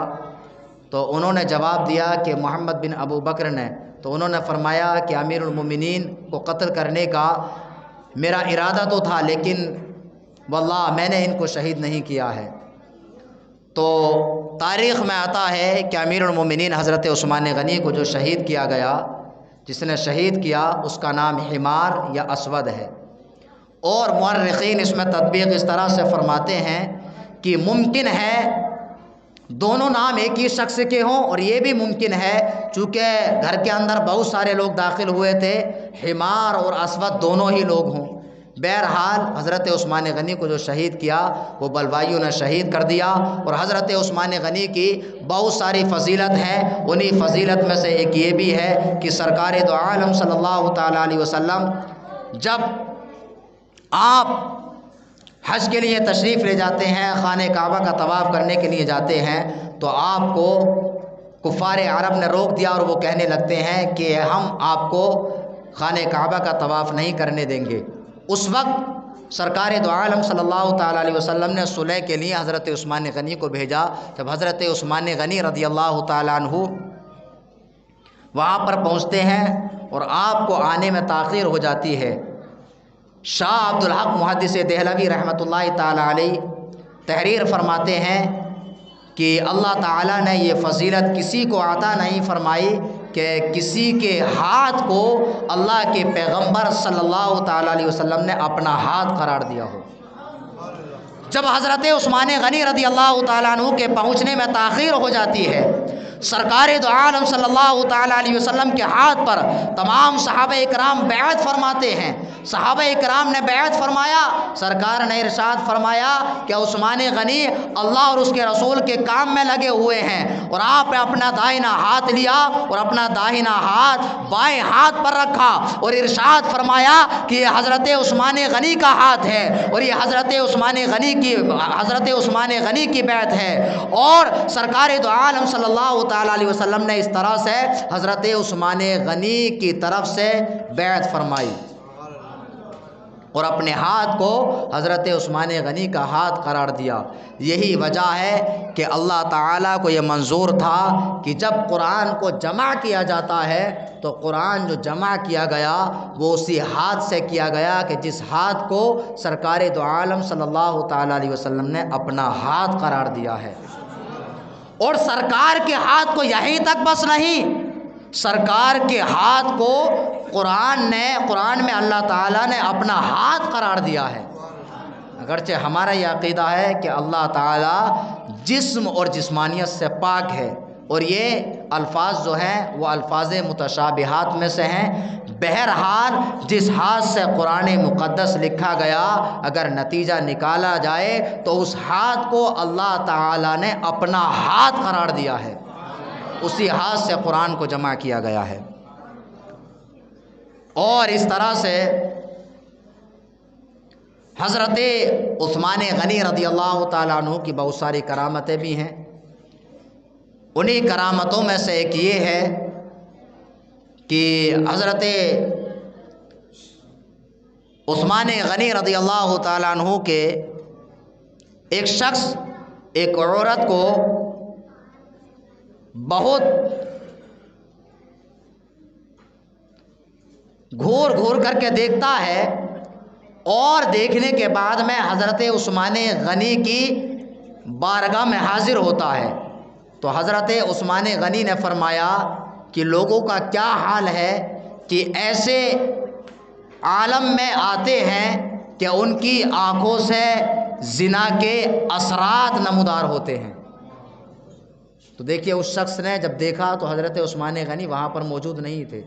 تو انہوں نے جواب دیا کہ محمد بن ابو بکر نے۔ تو انہوں نے فرمایا کہ امیر المومنین کو قتل کرنے کا میرا ارادہ تو تھا، لیکن واللہ میں نے ان کو شہید نہیں کیا ہے۔ تو تاریخ میں آتا ہے کہ امیر المومنین حضرت عثمان غنی کو جو شہید کیا گیا، جس نے شہید کیا اس کا نام حمار یا اسود ہے، اور مورخین اس میں تطبیق اس طرح سے فرماتے ہیں کہ ممکن ہے دونوں نام ایک ہی شخص کے ہوں، اور یہ بھی ممکن ہے چونکہ گھر کے اندر بہت سارے لوگ داخل ہوئے تھے، حمار اور اسود دونوں ہی لوگ ہوں، بہرحال حضرت عثمان غنی کو جو شہید کیا وہ بلوائیوں نے شہید کر دیا، اور حضرت عثمان غنی کی بہت ساری فضیلت ہے، انہی فضیلت میں سے ایک یہ بھی ہے کہ سرکار دو عالم صلی اللہ تعالیٰ علیہ وسلم جب آپ حج کے لیے تشریف لے جاتے ہیں، خانہ کعبہ کا طواف کرنے کے لیے جاتے ہیں، تو آپ کو کفار عرب نے روک دیا اور وہ کہنے لگتے ہیں کہ ہم آپ کو خانہ کعبہ کا طواف نہیں کرنے دیں گے۔ اس وقت سرکار دو عالم صلی اللہ تعالیٰ علیہ وسلم نے صلح کے لیے حضرت عثمان غنی کو بھیجا۔ جب حضرت عثمان غنی رضی اللہ تعالیٰ عنہ وہاں پر پہنچتے ہیں اور آپ کو آنے میں تاخیر ہو جاتی ہے، شاہ عبدالحق محدث دہلوی رحمۃ اللہ تعالیٰ علیہ تحریر فرماتے ہیں کہ اللہ تعالیٰ نے یہ فضیلت کسی کو عطا نہیں فرمائی کہ کسی کے ہاتھ کو اللہ کے پیغمبر صلی اللہ تعالیٰ علیہ وسلم نے اپنا ہاتھ قرار دیا ہو۔ جب حضرت عثمان غنی رضی اللہ تعالیٰ عنہ کے پہنچنے میں تاخیر ہو جاتی ہے، سرکار دو عالم صلی اللہ تعالیٰ علیہ وسلم کے ہاتھ پر تمام صحابہ اکرام بیعت فرماتے ہیں۔ صحابہ اکرام نے بیعت فرمایا، سرکار نے ارشاد فرمایا کہ عثمان غنی اللہ اور اس کے رسول کے کام میں لگے ہوئے ہیں، اور آپ نے اپنا داہنا ہاتھ لیا اور اپنا داہنا ہاتھ بائیں ہاتھ پر رکھا اور ارشاد فرمایا کہ یہ حضرت عثمان غنی کا ہاتھ ہے اور یہ حضرت عثمان غنی کی بیعت ہے۔ اور سرکار دو عالم صلی اللہ تعالیٰ علیہ وسلم نے اس طرح سے حضرت عثمان غنی کی طرف سے بیعت فرمائی اور اپنے ہاتھ کو حضرت عثمان غنی کا ہاتھ قرار دیا۔ یہی وجہ ہے کہ اللہ تعالیٰ کو یہ منظور تھا کہ جب قرآن کو جمع کیا جاتا ہے تو قرآن جو جمع کیا گیا وہ اسی ہاتھ سے کیا گیا کہ جس ہاتھ کو سرکار دو عالم صلی اللہ تعالیٰ علیہ وسلم نے اپنا ہاتھ قرار دیا ہے۔ اور سرکار کے ہاتھ کو یہیں تک بس نہیں، سرکار کے ہاتھ کو قرآن میں اللہ تعالیٰ نے اپنا ہاتھ قرار دیا ہے۔ اگرچہ ہمارا یہ عقیدہ ہے کہ اللہ تعالیٰ جسم اور جسمانیت سے پاک ہے، اور یہ الفاظ جو ہیں وہ الفاظ متشابہات میں سے ہیں۔ بہرحال جس ہاتھ سے قرآن مقدس لکھا گیا اگر نتیجہ نکالا جائے تو اس ہاتھ کو اللہ تعالیٰ نے اپنا ہاتھ قرار دیا ہے، اسی ہاتھ سے قرآن کو جمع کیا گیا ہے۔ اور اس طرح سے حضرت عثمان غنی رضی اللہ تعالیٰ عنہ کی بہت ساری کرامتیں بھی ہیں۔ انہی کرامتوں میں سے ایک یہ ہے کہ حضرت عثمان غنی رضی اللہ تعالیٰ عنہ کے ایک شخص ایک عورت کو بہت گھور گھور کر کے دیکھتا ہے، اور دیکھنے کے بعد میں حضرت عثمان غنی کی بارگاہ میں حاضر ہوتا ہے۔ تو حضرت عثمان غنی نے فرمایا کہ لوگوں کا کیا حال ہے کہ ایسے عالم میں آتے ہیں کہ ان کی آنکھوں سے زنا کے اثرات نمودار ہوتے ہیں۔ تو دیکھیے اس شخص نے جب دیکھا تو حضرت عثمان غنی وہاں پر موجود نہیں تھے،